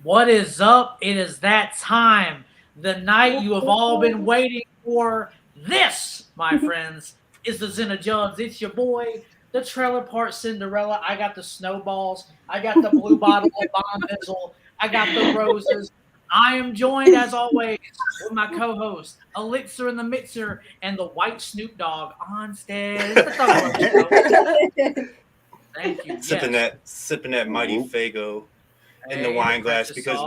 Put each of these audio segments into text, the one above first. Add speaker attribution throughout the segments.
Speaker 1: What is up? It is that time. The night you have all been waiting for. This, my friends, is the Zen of Juggs. It's your boy, the trailer park Cinderella. I got the snowballs. I got the blue bottle of Bon Bizzle. I got the roses. I am joined, as always, with my co-host, Elixir in the Mixer, and the white Snoop Dogg, Onsted. It's the Thuggalo Show. Thank you.
Speaker 2: Sipping that mighty Fago in the wine glass because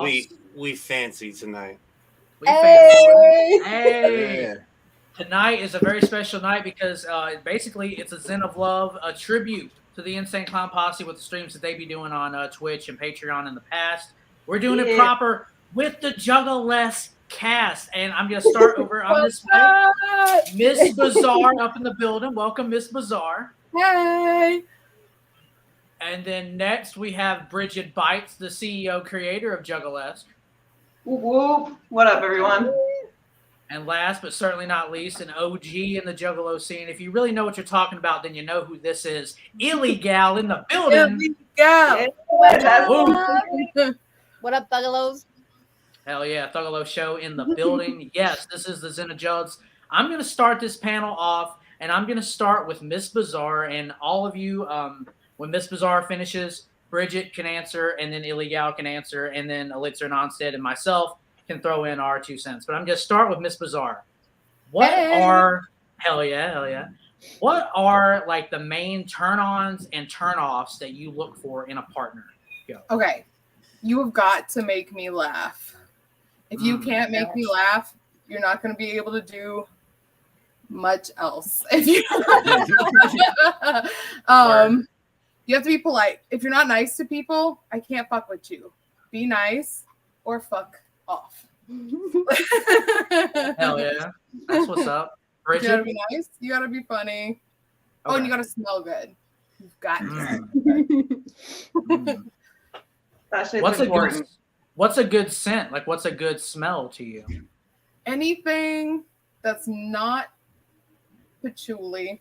Speaker 2: we fancy tonight.
Speaker 1: Hey. Tonight is a very special night because basically it's a Zen of Love, a tribute to the Insane Clown Posse with the streams that they be doing on Twitch and Patreon in the past. We're doing it proper with the Juggalesque cast, and I'm gonna start over on this way. Miss Bizarre up in the building. Welcome, Miss Bizarre.
Speaker 3: Hey.
Speaker 1: And then next we have Bridget Bites, the CEO creator of Juggalesque.
Speaker 4: Whoop, whoop. What up, everyone?
Speaker 1: And last but certainly not least, an OG in the Juggalo scene. If you really know what you're talking about, then you know who this is. Illegal in the building.
Speaker 3: Illegal.
Speaker 5: What up, Thuggalos?
Speaker 1: Hell yeah, Thuggalo Show in the building. Yes, this is the Zen of Juggs. I'm going to start this panel off, and I'm going to start with Miss Bizarre, and all of you, when Miss Bizarre finishes, Bridget can answer, and then Illegal can answer, and then Elixir and Onsted and myself can throw in our 2 cents. But I'm going to start with Miss Bizarre. What are like the main turn-ons and turn-offs that you look for in a partner? Go.
Speaker 3: Okay. You have got to make me laugh. If you can't make me laugh, you're not going to be able to do much else. If you, you have to be polite. If you're not nice to people, I can't fuck with you. Be nice or fuck off.
Speaker 1: Hell yeah. That's what's up. Bridget?
Speaker 3: You gotta be nice. You gotta be funny. Okay. Oh, and you gotta smell good. You've got to.
Speaker 1: What's a good scent? Like, what's a good smell to you?
Speaker 3: Anything that's not patchouli.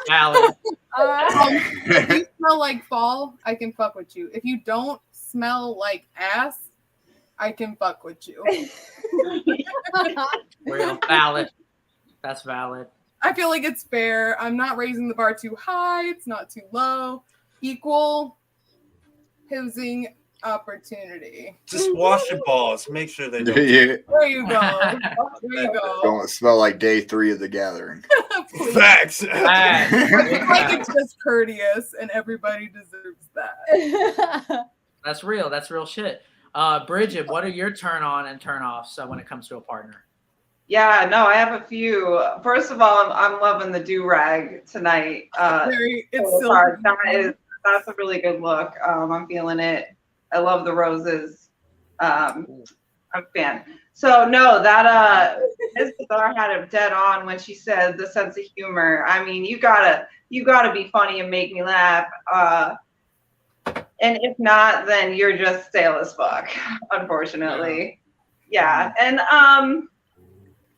Speaker 1: Valid.
Speaker 3: If you smell like fall, I can fuck with you. If you don't smell like ass, I can fuck with you.
Speaker 1: Real valid. That's valid.
Speaker 3: I feel like it's fair. I'm not raising the bar too high. It's not too low. Equal housing opportunity.
Speaker 2: Just wash your balls. Make sure they don't.
Speaker 3: Yeah. There you go. There you go.
Speaker 6: Don't smell like day 3 of the gathering.
Speaker 2: Facts.
Speaker 3: I feel like it's just courteous, and everybody deserves that.
Speaker 1: That's real. That's real shit. Bridget, what are your turn on and turn offs when it comes to a partner?
Speaker 4: Yeah, no, I have a few. First of all, I'm loving the do-rag tonight. That's a really good look. I'm feeling it. I love the roses. I'm a fan. So no, that Miss Bizarre had it dead on when she said the sense of humor. I mean, you gotta be funny and make me laugh. And if not, then you're just stale as fuck, unfortunately. Yeah. And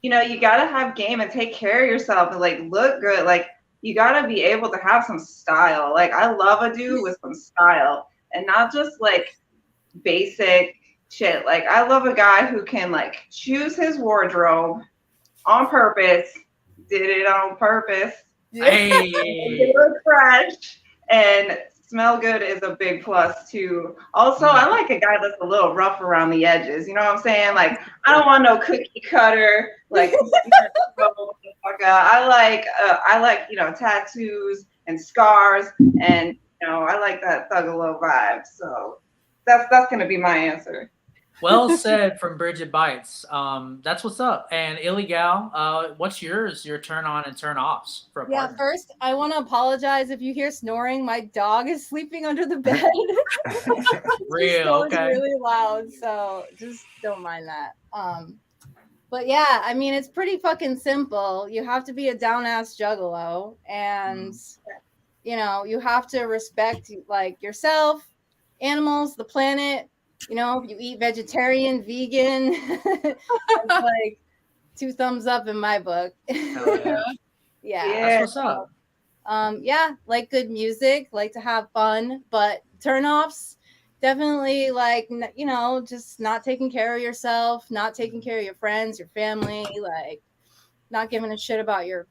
Speaker 4: you know, you gotta have game and take care of yourself and like look good. Like you gotta be able to have some style. Like I love a dude with some style and not just like basic shit. Like I love a guy who can like choose his wardrobe on purpose, did it on purpose,
Speaker 1: hey.
Speaker 4: look fresh, and smell good is a big plus too. Also, I like a guy that's a little rough around the edges. You know what I'm saying? Like I don't want no cookie cutter. Like I like you know tattoos and scars, and you know I like that Thuggalo vibe. So that's gonna be my answer.
Speaker 1: Well said from Bridget Bites. That's what's up. And Illegal, what's yours? Your turn on and turn offs for a partner?
Speaker 5: First, I want to apologize if you hear snoring. My dog is sleeping under the bed.
Speaker 1: Real, okay.
Speaker 5: It's really loud, so just don't mind that. But yeah, I mean, it's pretty fucking simple. You have to be a down-ass juggalo, and you know, you have to respect like yourself, animals, the planet. You know, if you eat vegetarian, vegan, it's like 2 thumbs up in my book.
Speaker 1: Hell yeah.
Speaker 5: Yeah.
Speaker 1: That's what's up.
Speaker 5: Yeah, like good music, like to have fun, but turnoffs, definitely like, you know, just not taking care of yourself, not taking care of your friends, your family, like not giving a shit about your,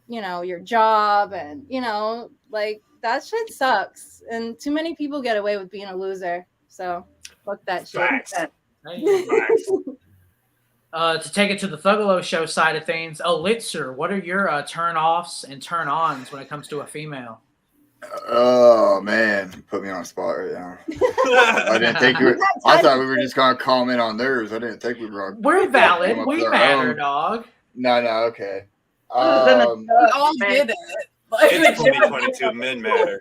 Speaker 5: you know, your job, and, you know, like that shit sucks. And too many people get away with being a loser. So fuck that shit.
Speaker 2: Facts.
Speaker 1: Hey.
Speaker 2: Facts.
Speaker 1: To take it to the Thuggalo Show side of things, Elixir, what are your turn-offs and turn-ons when it comes to a female?
Speaker 6: Oh man, you put me on the spot right now. I didn't think I thought we were just gonna comment on theirs. I didn't think we were.
Speaker 1: We're valid. We matter, dog.
Speaker 6: No, okay.
Speaker 3: We all did it. Like,
Speaker 2: It's 2022. Men matter.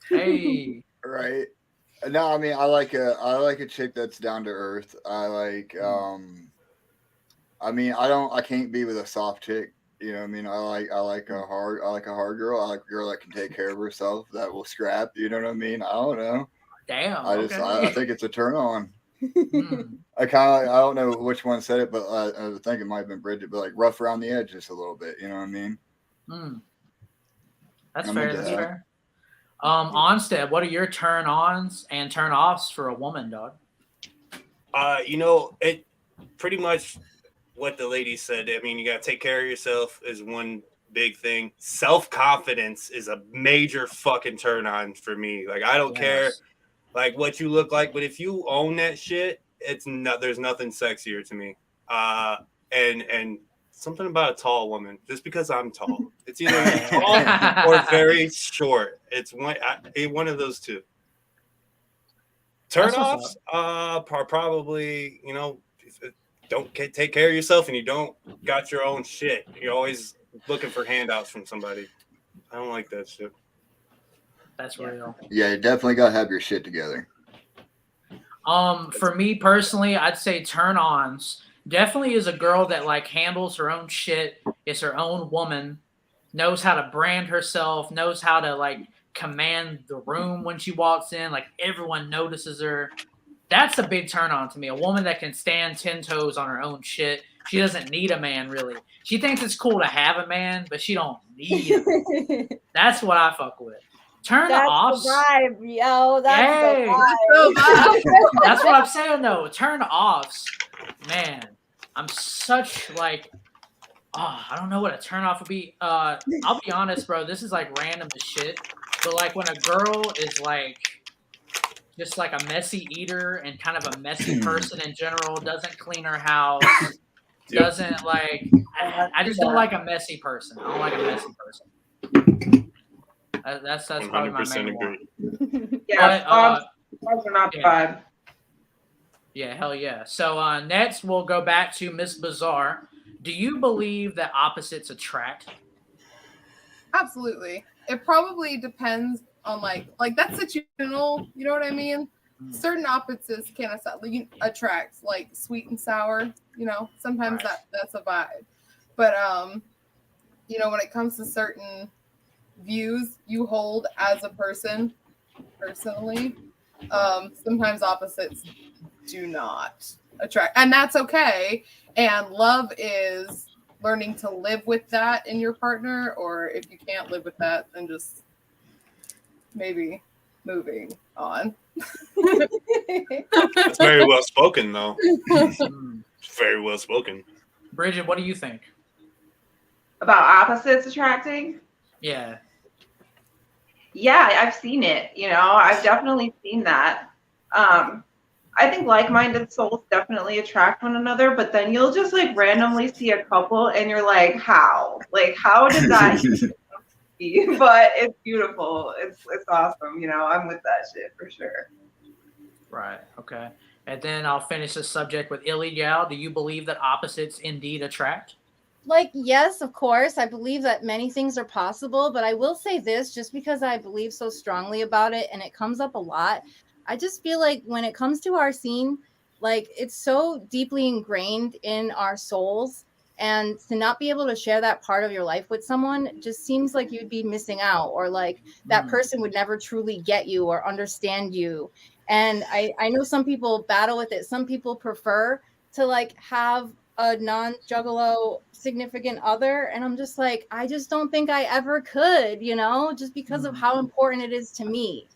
Speaker 1: Hey.
Speaker 6: Right. No, I mean I like a chick that's down to earth. I like I mean I can't be with a soft chick. You know what I mean? I like a hard girl. I like a girl that can take care of herself, that will scrap. You know what I mean? I don't know.
Speaker 1: Damn.
Speaker 6: I think it's a turn on.
Speaker 1: Mm.
Speaker 6: I don't know which one said it, but I think it might have been Bridget, but like rough around the edge just a little bit. You know what I mean?
Speaker 1: Mm. That's
Speaker 6: I'm
Speaker 1: fair.
Speaker 6: into
Speaker 1: That's
Speaker 6: that.
Speaker 1: fair. Onsted, what are your turn-ons and turn-offs for a woman, dog?
Speaker 2: You know, it pretty much what the lady said. I mean, you got to take care of yourself is one big thing. Self-confidence is a major fucking turn on for me. Like, I don't care like what you look like, but if you own that shit, there's nothing sexier to me. And something about a tall woman, just because I'm tall. It's either tall or very short. It's one of those two. Turn-offs, probably, you know, don't take care of yourself and you don't got your own shit. You're always looking for handouts from somebody. I don't like that shit.
Speaker 1: That's real.
Speaker 6: Yeah, you definitely gotta have your shit together.
Speaker 1: For me personally, I'd say turn-ons definitely is a girl that like handles her own shit, is her own woman, knows how to brand herself, knows how to like command the room when she walks in, like everyone notices her. That's a big turn on to me. A woman that can stand 10 toes on her own shit. She doesn't need a man, really. She thinks it's cool to have a man, but she don't need a man. That's what I fuck with. Turn-offs.
Speaker 5: That's the vibe, yo. That's
Speaker 1: Yay.
Speaker 5: the vibe.
Speaker 1: That's what I'm saying, though. Turn-offs. Man, I'm such like... I don't know what a turn-off would be. I'll be honest, bro. This is like random as shit. But like when a girl is like... just like a messy eater and kind of a messy person in general, doesn't clean her house, doesn't like, I just don't like a messy person. I don't like a messy person. That's probably my main one.
Speaker 4: Yeah, dogs are not the vibe.
Speaker 1: Yeah, hell yeah. So next we'll go back to Miss Bizarre. Do you believe that opposites attract?
Speaker 3: Absolutely. It probably depends on like that's situational, you know what I mean? Certain opposites can attract, like sweet and sour, you know, sometimes that's a vibe. But you know, when it comes to certain views you hold as a person personally, sometimes opposites do not attract, and that's okay. And love is learning to live with that in your partner, or if you can't live with that, then just maybe moving on.
Speaker 2: That's very well spoken, though. Very well spoken.
Speaker 1: Bridget, what do you think?
Speaker 4: About opposites attracting?
Speaker 1: Yeah.
Speaker 4: Yeah, I've seen it. You know, I've definitely seen that. I think like-minded souls definitely attract one another, but then you'll just like randomly see a couple and you're like, how? Like, how did that be? But it's beautiful. It's awesome. You know, I'm with that shit for sure.
Speaker 1: Right. Okay. And then I'll finish the subject with illegal. Do you believe that opposites indeed attract?
Speaker 5: Like, yes, of course. I believe that many things are possible, but I will say this just because I believe so strongly about it and it comes up a lot. I just feel like when it comes to our scene, like it's so deeply ingrained in our souls, and to not be able to share that part of your life with someone just seems like you'd be missing out, or like that person would never truly get you or understand you. And I know some people battle with it. Some people prefer to like have a non-Juggalo significant other, and I'm just like, I just don't think I ever could, you know, just because of how important it is to me.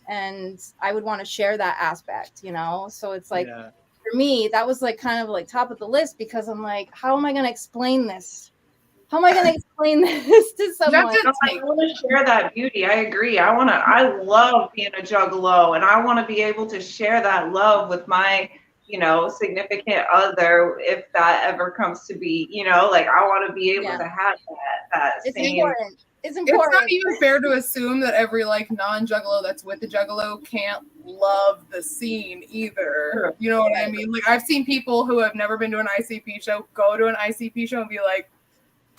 Speaker 5: And I would want to share that aspect, you know? So it's like, for me, that was like kind of like top of the list, because I'm like, how am I going to explain this? How am I going to explain this to someone?
Speaker 4: I want to share that beauty. I agree. I love being a Juggalo, and I want to be able to share that love with my, you know, significant other, if that ever comes to be, you know, like I want to be able to have that
Speaker 5: it's
Speaker 4: same.
Speaker 5: Important. It's important.
Speaker 3: It's not even fair to assume that every like non-Juggalo that's with the Juggalo can't love the scene either. You know what I mean? Like I've seen people who have never been to an ICP show go to an ICP show and be like,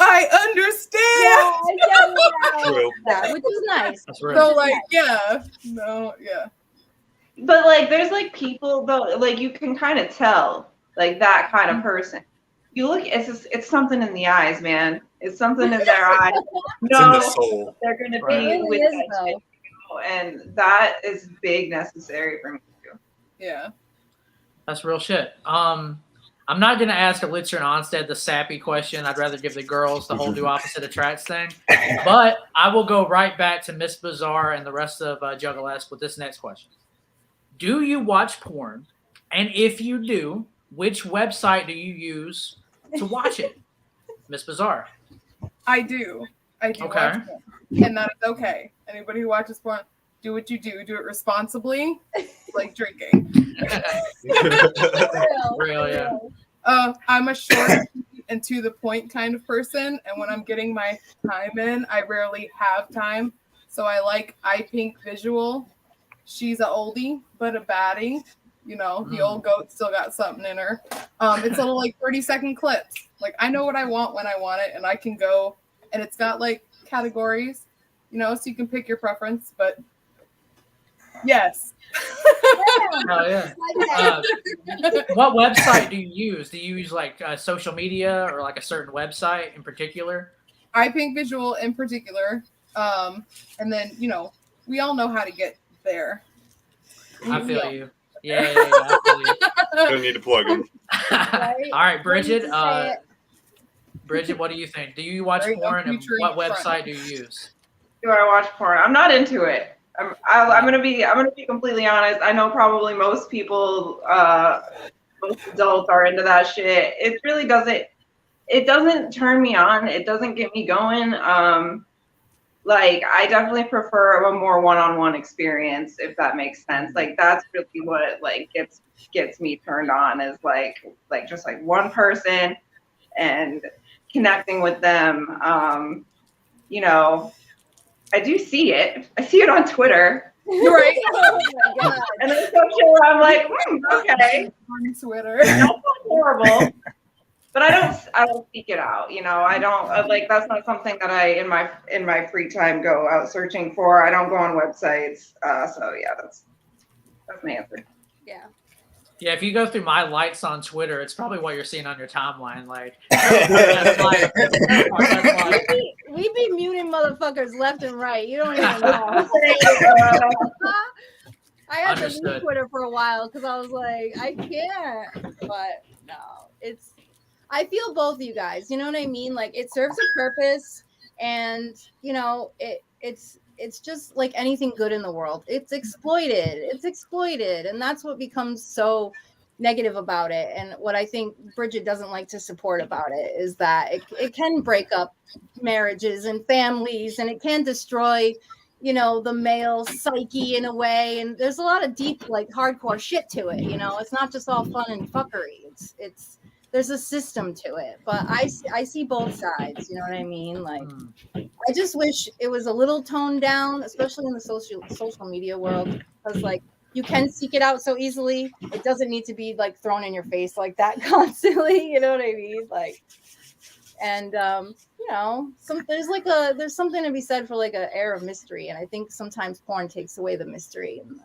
Speaker 3: I understand.
Speaker 5: Yeah, which is nice.
Speaker 3: So like,
Speaker 4: But like, there's like people though, like you can kind of tell like that kind of person. You look, it's something in the eyes, man. It's something in their eyes.
Speaker 2: It's in the soul.
Speaker 4: They're gonna be with that shit, you know, and that is big necessary for me too.
Speaker 3: Yeah,
Speaker 1: that's real shit. I'm not going to ask Elixir and Onsted the sappy question. I'd rather give the girls the whole do opposite attracts thing. But I will go right back to Miss Bizarre and the rest of Juggalesque with this next question. Do you watch porn? And if you do, which website do you use to watch it? Miss Bizarre.
Speaker 3: I do. Okay. Watch porn. And that is okay. Anybody who watches porn, do what you do. Do it responsibly, like drinking.
Speaker 1: Real, yeah.
Speaker 3: I'm a short and to the point kind of person, and when I'm getting my time in, I rarely have time. So I like iPink visual. She's a oldie but a baddie. You know, the old goat still got something in her. It's little like 30-second clips. Like I know what I want when I want it, and I can go. And it's got like categories, you know, so you can pick your preference. But yes.
Speaker 1: Oh yeah. What website do you use? Do you use like social media or like a certain website in particular?
Speaker 3: iPink Visual in particular. And then, you know, we all know how to get there.
Speaker 1: I feel you. Yeah, I feel you.
Speaker 2: Don't need to plug them.
Speaker 1: All right, Bridget. Bridget, what do you think? Do you watch porn, and what website do you use?
Speaker 4: Do I watch porn? I'm not into it. I'm gonna be completely honest. I know probably most people, most adults are into that shit. It really doesn't turn me on. It doesn't get me going. Like I definitely prefer a more one-on-one experience, if that makes sense. Like that's really what like gets me turned on, is like just like one person and connecting with them. You know, I do see it. I see it on Twitter.
Speaker 3: Right.
Speaker 5: Oh my God.
Speaker 4: And then social, I'm like, okay.
Speaker 3: On Twitter.
Speaker 4: That's not horrible. But I don't seek it out. You know, I don't like, that's not something that I in my free time go out searching for. I don't go on websites. So yeah, that's my answer.
Speaker 5: Yeah.
Speaker 1: Yeah, if you go through my likes on Twitter, it's probably what you're seeing on your timeline. Like,
Speaker 5: we be muting motherfuckers left and right. You don't even know. I had to leave Twitter for a while because I was like, I can't. But no, I feel both, you guys. You know what I mean? Like, it serves a purpose, and you know, it's just like anything good in the world. It's exploited. And that's what becomes so negative about it. And what I think Bridget doesn't like to support about it is that it can break up marriages and families, and it can destroy, you know, the male psyche in a way. And there's a lot of deep, like hardcore shit to it. You know, it's not just all fun and fuckery. There's a system to it, but I see both sides. You know what I mean? Like, I just wish it was a little toned down, especially in the social media world, because like you can seek it out so easily. It doesn't need to be like thrown in your face like that constantly. You know what I mean? Like, and you know, there's something to be said for like an air of mystery, and I think sometimes porn takes away the mystery and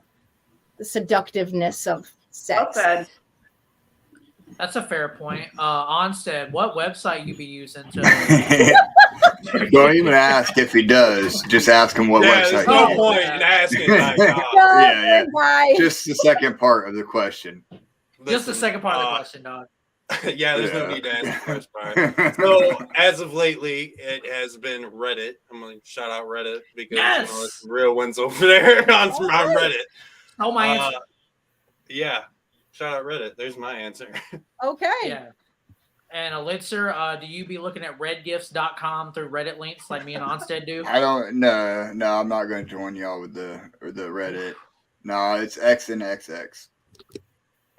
Speaker 5: the seductiveness of sex.
Speaker 4: Well said.
Speaker 1: That's a fair point. Onsted, what website you be using to?
Speaker 6: Don't even ask if he does. Just ask him what website.
Speaker 2: There's no point in asking. Like,
Speaker 6: yeah. Just the second part of the question.
Speaker 1: Just the second part of the question, dog.
Speaker 2: Yeah, there's no need to ask the first part. So as of lately, it has been Reddit. I'm gonna shout out Reddit because
Speaker 1: Yes!
Speaker 2: there's some real ones over there on Reddit.
Speaker 1: Oh, my answer.
Speaker 2: Yeah, shout out Reddit. There's my answer.
Speaker 5: Okay.
Speaker 1: Yeah. And Elixir, do you be looking at redgifts.com through Reddit links like me and Onsted do?
Speaker 6: I don't. No, I'm not going to join y'all with the Reddit. No, it's XXX.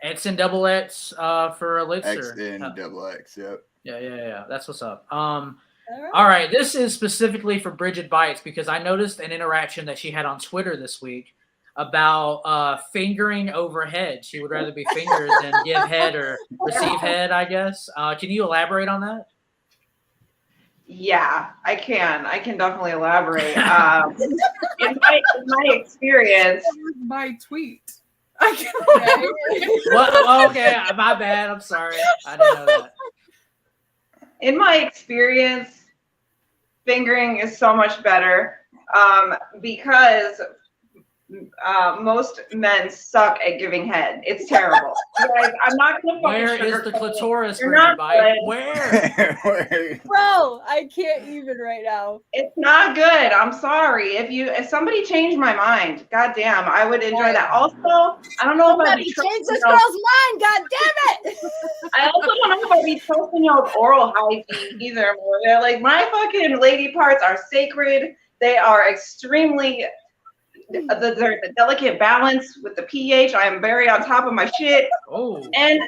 Speaker 1: X and double X for Elixir.
Speaker 6: XXX. Yep.
Speaker 1: Yeah. That's what's up.
Speaker 5: All right.
Speaker 1: All right. This is specifically for Bridget Bites because I noticed an interaction that she had on Twitter this week about fingering overhead. She would rather be fingered than give head or receive head, I guess. Can you elaborate on that?
Speaker 4: Yeah, I can. I can definitely elaborate. In my experience,
Speaker 3: That was my tweet. I can't.
Speaker 1: What? Oh, okay, my bad. I'm sorry. I didn't know that.
Speaker 4: in my experience, fingering is so much better because most men suck at giving head. It's terrible. Guys, I'm not gonna fucking
Speaker 1: Where is the
Speaker 4: sugarcoat it.
Speaker 1: clitoris,
Speaker 4: You're
Speaker 1: Bridget
Speaker 4: not
Speaker 1: Bite?
Speaker 4: good.
Speaker 1: Where?
Speaker 5: Bro, I can't even right now.
Speaker 4: It's not good. I'm sorry. If somebody changed my mind, goddamn, I would enjoy that. Also, I don't know if I'd
Speaker 5: Somebody
Speaker 4: be
Speaker 5: change
Speaker 4: trusting
Speaker 5: this
Speaker 4: y'all.
Speaker 5: girl's mind, god damn it!
Speaker 4: I also don't know if I'd be trusting y'all's oral hygiene either. They're like, my fucking lady parts are sacred. They are extremely the delicate balance with the pH. I am very on top of my shit.
Speaker 1: Oh,
Speaker 4: And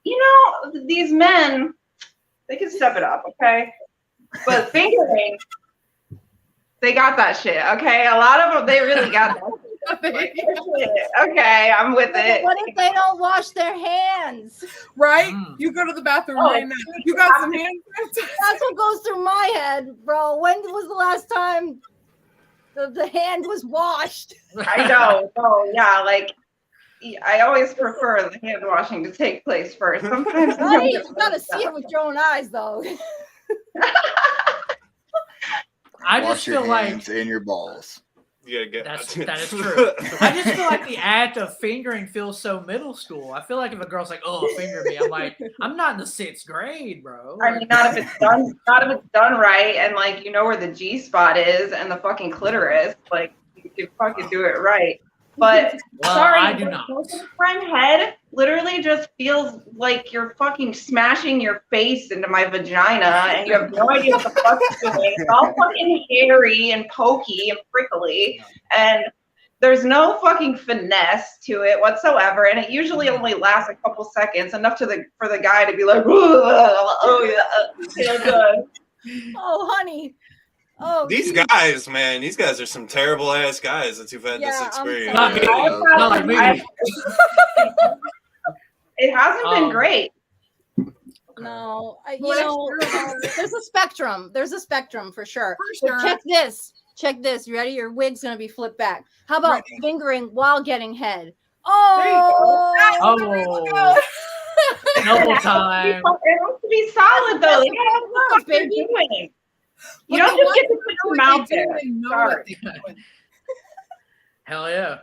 Speaker 4: you know, these men, they can step it up, okay? But fingering, they got that shit, okay? A lot of them, they really got that shit. Okay, I'm with it.
Speaker 5: What if they don't wash their hands?
Speaker 3: Right?
Speaker 1: Mm.
Speaker 3: You go to the bathroom
Speaker 4: Oh,
Speaker 3: right now. You got some hand sanitizer?
Speaker 5: That's what goes through my head, bro. When was the last time the hand was washed?
Speaker 4: I know. Oh, yeah, like I always prefer the hand washing to take place first. Sometimes
Speaker 5: Right? You gotta see it with your own eyes, though.
Speaker 1: I
Speaker 6: Wash
Speaker 1: just
Speaker 6: your
Speaker 1: feel like
Speaker 6: hands and your balls.
Speaker 2: You gotta get
Speaker 1: that is true. I just feel like the act of fingering feels so middle school. I feel like if a girl's like, "Oh, finger me," I'm like, I'm not in the 6th grade, bro.
Speaker 4: I mean, not if it's done right, and like you know where the G spot is and the fucking clitoris. Like you can fucking do it right. But
Speaker 1: Well,
Speaker 4: sorry,
Speaker 1: I do not.
Speaker 4: friend head literally just feels like you're fucking smashing your face into my vagina, and you have no idea what the fuck you're doing. It's all fucking hairy and pokey and prickly, and there's no fucking finesse to it whatsoever. And it usually only lasts a couple seconds, enough for the guy to be like, "Oh yeah, feel good."
Speaker 5: Oh, honey. Oh,
Speaker 2: These
Speaker 5: geez.
Speaker 2: guys, man, these guys are some terrible ass guys that you've had this
Speaker 5: Yeah, I'm
Speaker 2: experience.
Speaker 1: Not
Speaker 5: sorry.
Speaker 1: me. Not like me.
Speaker 4: It hasn't been great.
Speaker 5: No,
Speaker 3: Well,
Speaker 5: there's a spectrum. There's a spectrum for sure.
Speaker 3: For
Speaker 5: But
Speaker 3: sure.
Speaker 5: check this. Check this. You ready? Your wig's gonna be flipped back. How about
Speaker 3: Right.
Speaker 5: fingering while getting head?
Speaker 3: There you go.
Speaker 5: Oh,
Speaker 3: That's the way to go.
Speaker 1: Double
Speaker 4: It
Speaker 1: time.
Speaker 4: has to be solid though. They gotta know what they're
Speaker 5: Baby.
Speaker 4: doing. You
Speaker 3: But
Speaker 4: don't
Speaker 3: the
Speaker 4: just get to
Speaker 3: ones
Speaker 4: put
Speaker 3: who
Speaker 4: your
Speaker 3: know
Speaker 4: mouth
Speaker 3: what they do,
Speaker 4: there.
Speaker 3: they know
Speaker 4: Sorry.
Speaker 3: what they're doing.
Speaker 1: Hell yeah.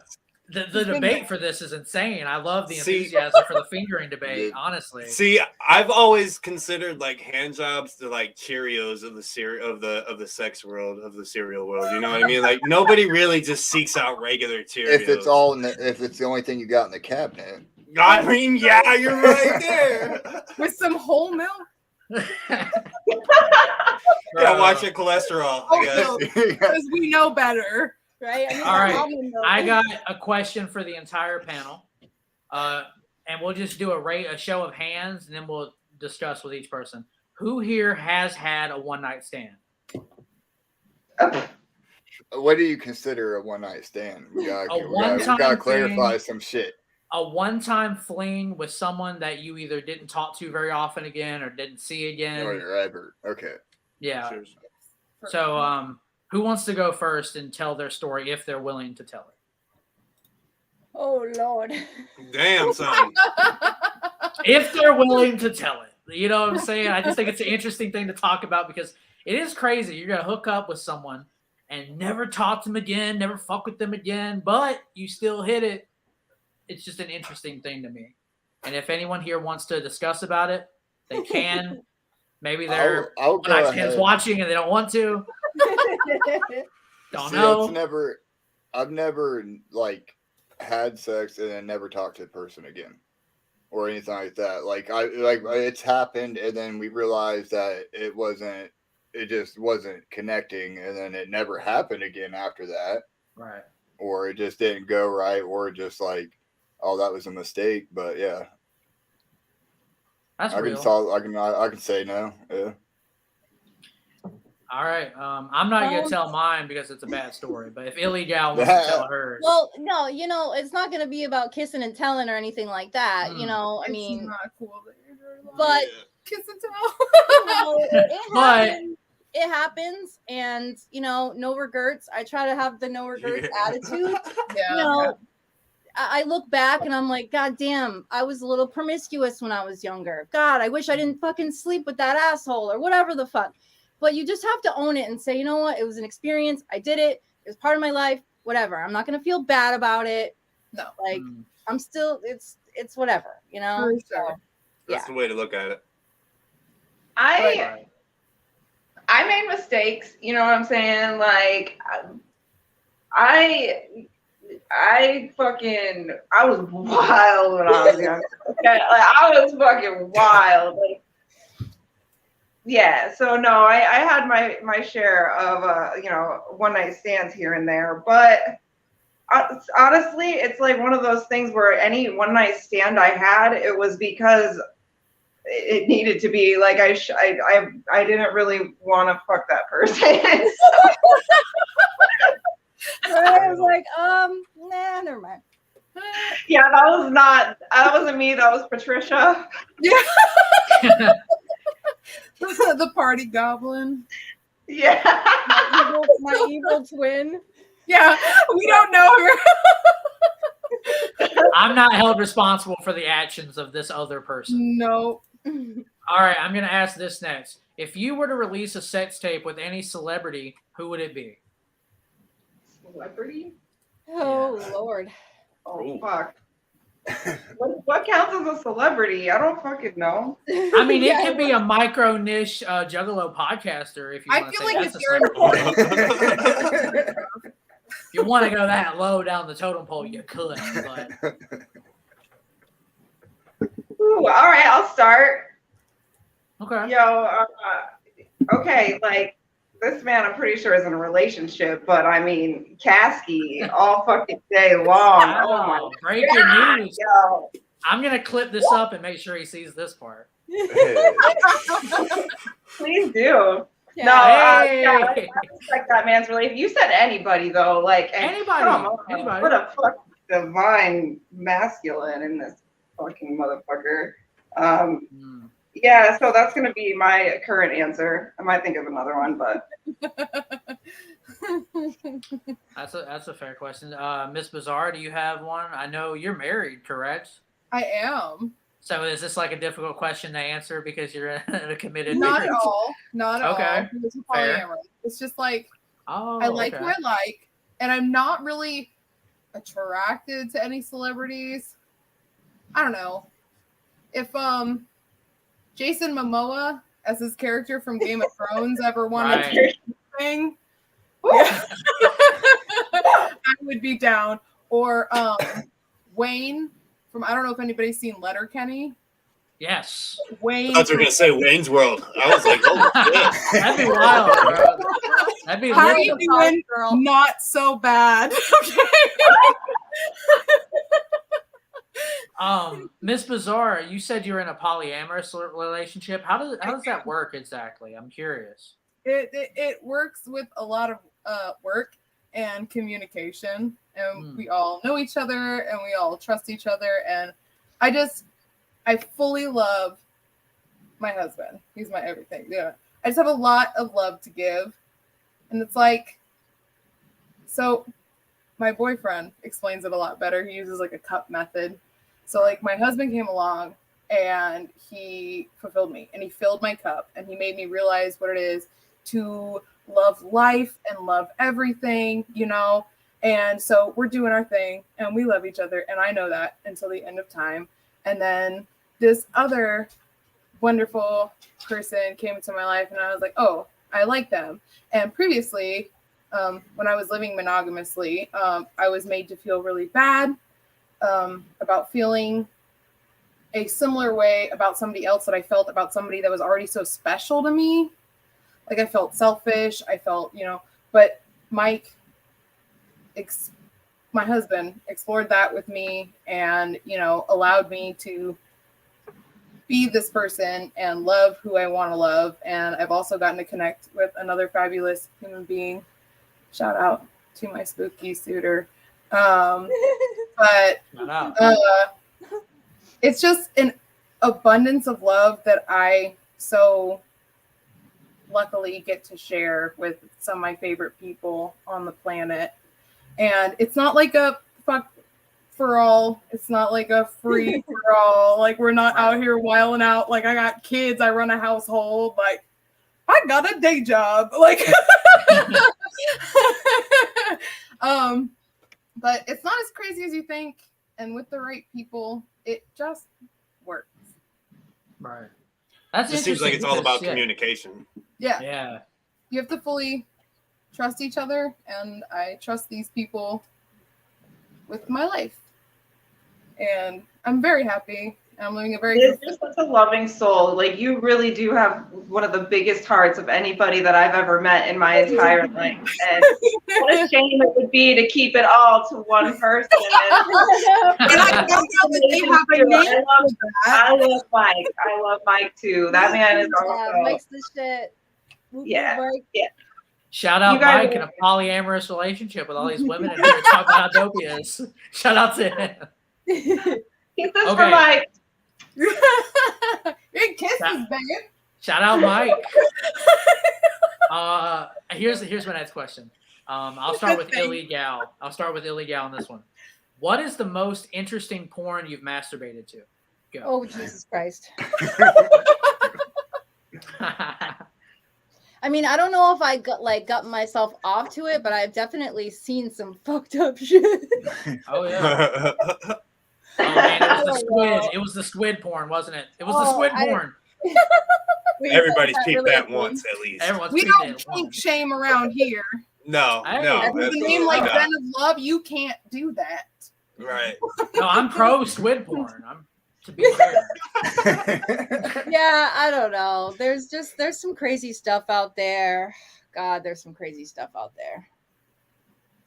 Speaker 1: The
Speaker 3: been
Speaker 1: debate for this is insane. I love the
Speaker 2: See-
Speaker 1: enthusiasm for the fingering debate, honestly.
Speaker 2: See, I've always considered like hand jobs the like Cheerios of the of the sex world, of the cereal world. You know what I mean? Like nobody really just seeks out regular Cheerios.
Speaker 6: If it's all if it's the only thing you got in the cabinet.
Speaker 2: I mean, yeah, you're right there.
Speaker 3: With some whole milk.
Speaker 2: Yeah, watch your cholesterol. I guess.
Speaker 3: Oh, because we know better.
Speaker 5: right. I need
Speaker 1: All
Speaker 5: that
Speaker 1: right.
Speaker 5: almond milk.
Speaker 1: I got a question for the entire panel. And we'll just do a show of hands, and then we'll discuss with each person. Who here has had a one-night stand?
Speaker 6: What do you consider a one night stand? We gotta
Speaker 1: one-time
Speaker 6: clarify
Speaker 1: thing.
Speaker 6: some shit.
Speaker 1: A one-time fling with someone that you either didn't talk to very often again or didn't see again.
Speaker 6: Or ever. Okay.
Speaker 1: Yeah. So, who wants to go first and tell their story if they're willing to tell it?
Speaker 5: Oh Lord.
Speaker 2: Damn, son.
Speaker 1: If they're willing to tell it. You know what I'm saying? I just think it's an interesting thing to talk about because it is crazy. You're going to hook up with someone and never talk to them again, never fuck with them again, but you still hit it. It's just an interesting thing to me. And if anyone here wants to discuss about it, They can. Maybe they're
Speaker 6: I'll
Speaker 1: one night
Speaker 6: go
Speaker 1: stands
Speaker 6: ahead.
Speaker 1: watching and they don't want to. Don't
Speaker 6: See,
Speaker 1: know.
Speaker 6: I've never like had sex and then never talked to the person again, or anything like that. Like it's happened, and then we realized that it just wasn't connecting, and then it never happened again after that.
Speaker 1: Right.
Speaker 6: Or it just didn't go right, or just like, oh, that was a mistake. But yeah,
Speaker 1: That's
Speaker 6: I
Speaker 1: real.
Speaker 6: I can say no. Yeah.
Speaker 1: All right. I'm not gonna tell mine because it's a bad story. But if Illy Gal wants to tell hers,
Speaker 5: well, no, it's not gonna be about kissing and telling or anything like that. I mean,
Speaker 3: it's not cool that you're doing that.
Speaker 5: but
Speaker 3: Kiss and tell.
Speaker 5: It happens, and no regrets. I try to have the no regrets attitude.
Speaker 3: Yeah.
Speaker 5: I look back and I'm like, God damn, I was a little promiscuous when I was younger. God, I wish I didn't fucking sleep with that asshole or whatever the fuck. But you just have to own it and say, you know what? It was an experience. I did it. It was part of my life. Whatever. I'm not gonna feel bad about it.
Speaker 3: No.
Speaker 5: Like I'm still. It's whatever.
Speaker 3: For sure.
Speaker 5: So,
Speaker 2: That's the way to look at it.
Speaker 4: I made mistakes, you know what I'm saying? Like, I was wild when I was young. Okay, like I was fucking wild. Like, yeah. So no, I had my share of one night stands here and there, but honestly, it's like one of those things where any one night stand I had, it was because it needed to be. Like I didn't really want to fuck that person.
Speaker 5: I was like, nah, never mind.
Speaker 4: Yeah, that wasn't me. That was Patricia.
Speaker 3: Yeah. The party goblin.
Speaker 4: Yeah.
Speaker 5: My evil twin.
Speaker 3: Yeah, we don't know her.
Speaker 1: I'm not held responsible for the actions of this other person.
Speaker 3: No.
Speaker 1: All right, I'm going to ask this next. If you were to release a sex tape with any celebrity, who would it be?
Speaker 4: Celebrity?
Speaker 5: Oh,
Speaker 1: Yeah.
Speaker 5: Lord.
Speaker 4: Oh, fuck. What counts as a celebrity? I don't fucking know.
Speaker 1: I mean, it could be a micro niche Juggalo podcaster if you want to say that's a celebrity. If you want to go that low down the totem pole, you could. But
Speaker 4: Ooh, all right, I'll start.
Speaker 1: okay.
Speaker 4: Yo, okay, like this man, I'm pretty sure is in a relationship, but I mean, Casky all fucking day long.
Speaker 1: Wow,
Speaker 4: Oh my
Speaker 1: breaking
Speaker 4: God,
Speaker 1: news.
Speaker 4: yo.
Speaker 1: I'm gonna clip this up and make sure he sees this part.
Speaker 4: Please do.
Speaker 5: Yeah.
Speaker 4: No,
Speaker 1: Hey.
Speaker 4: I respect that man's relationship. You said anybody though, like
Speaker 1: Anybody.
Speaker 4: come on,
Speaker 1: Anybody.
Speaker 4: What a fucking divine masculine in this fucking motherfucker. Yeah, so that's gonna be my current answer. I might think of another one, but
Speaker 1: That's a fair question. Miss Bizarre, do you have one? I know you're married, correct?
Speaker 3: I am.
Speaker 1: So is this like a difficult question to answer because you're in a committed
Speaker 3: Not
Speaker 1: marriage?
Speaker 3: at all. Not at
Speaker 1: Okay.
Speaker 3: all. It's
Speaker 1: Fair.
Speaker 3: polyamorous. It's just like
Speaker 1: Oh,
Speaker 3: I like
Speaker 1: okay.
Speaker 3: who I like, and I'm not really attracted to any celebrities. I don't know. If Jason Momoa as his character from Game of Thrones ever wanted to do anything, yeah. I would be down. Or Wayne from, I don't know if anybody's seen Letterkenny.
Speaker 1: Yes.
Speaker 3: Wayne.
Speaker 2: I thought you were gonna say Wayne's World. I was like, oh shit.
Speaker 1: That'd be wild, bro. That'd be
Speaker 3: How
Speaker 1: lit.
Speaker 3: you doing? Not so bad.
Speaker 1: Miss Bizarre, you said you're in a polyamorous relationship. How does that work exactly? I'm curious.
Speaker 3: It works with a lot of work and communication, and we all know each other and we all trust each other, and I fully love my husband. He's my everything. Yeah. I just have a lot of love to give. And it's like, so my boyfriend explains it a lot better. He uses like a cup method. So like my husband came along and he fulfilled me and he filled my cup and he made me realize what it is to love life and love everything, you know? And so we're doing our thing and we love each other. And I know that until the end of time. And then this other wonderful person came into my life, and I was like, oh, I like them. And previously, when I was living monogamously, I was made to feel really bad about feeling a similar way about somebody else that I felt about somebody that was already so special to me. Like I felt selfish. I felt, but Mike, my husband, explored that with me and, allowed me to be this person and love who I want to love. And I've also gotten to connect with another fabulous human being. Shout out to my spooky suitor. But it's just an abundance of love that I so luckily get to share with some of my favorite people on the planet. And it's not like a fuck for all. It's not like a free for all. Like we're not out here wilding out. Like I got kids. I run a household. Like I got a day job. Like, but it's not as crazy as you think. And with the right people, it just works.
Speaker 1: Right. That's
Speaker 2: It seems like it's all about
Speaker 1: because,
Speaker 2: communication.
Speaker 3: Yeah.
Speaker 1: Yeah.
Speaker 3: You have to fully trust each other, and I trust these people with my life. And I'm very happy. I'm living a very
Speaker 4: It's just such a loving soul. Like you really do have one of the biggest hearts of anybody that I've ever met in my entire life. And what a shame it would be to keep it all to one person.
Speaker 3: And I don't know that they have a name.
Speaker 4: I love Mike. I love Mike too. That man is also.
Speaker 5: Mike's the shit.
Speaker 4: Yeah.
Speaker 5: Yeah.
Speaker 1: Shout out
Speaker 4: You guys
Speaker 1: Mike in a polyamorous relationship with all these women in here talking about how dope he is. Shout out to him.
Speaker 4: Keep this
Speaker 1: Okay.
Speaker 4: for Mike.
Speaker 3: Big kisses, babe.
Speaker 1: Shout out Mike. Here's my next question. I'll start with illegal. I'll start with illegal on this one. What is the most interesting porn you've masturbated to? Go.
Speaker 5: Oh, Jesus Christ. I mean, I don't know if I got myself off to it, but I've definitely seen some fucked up shit.
Speaker 1: Oh yeah. Oh man, it was the squid. It was the squid porn, wasn't it? It was the squid porn.
Speaker 2: Everybody's peeped that once at least.
Speaker 1: Everyone's
Speaker 3: We
Speaker 1: peeped
Speaker 3: don't
Speaker 1: it
Speaker 3: kink
Speaker 1: once.
Speaker 3: shame around here.
Speaker 2: No,
Speaker 1: Hey,
Speaker 2: no.
Speaker 3: With a
Speaker 2: absolutely
Speaker 3: name like
Speaker 2: not.
Speaker 3: Zen of Love, you can't do that.
Speaker 2: Right.
Speaker 1: No, I'm pro squid porn. I'm to be fair.
Speaker 5: Yeah, I don't know. There's some crazy stuff out there. God, there's some crazy stuff out there.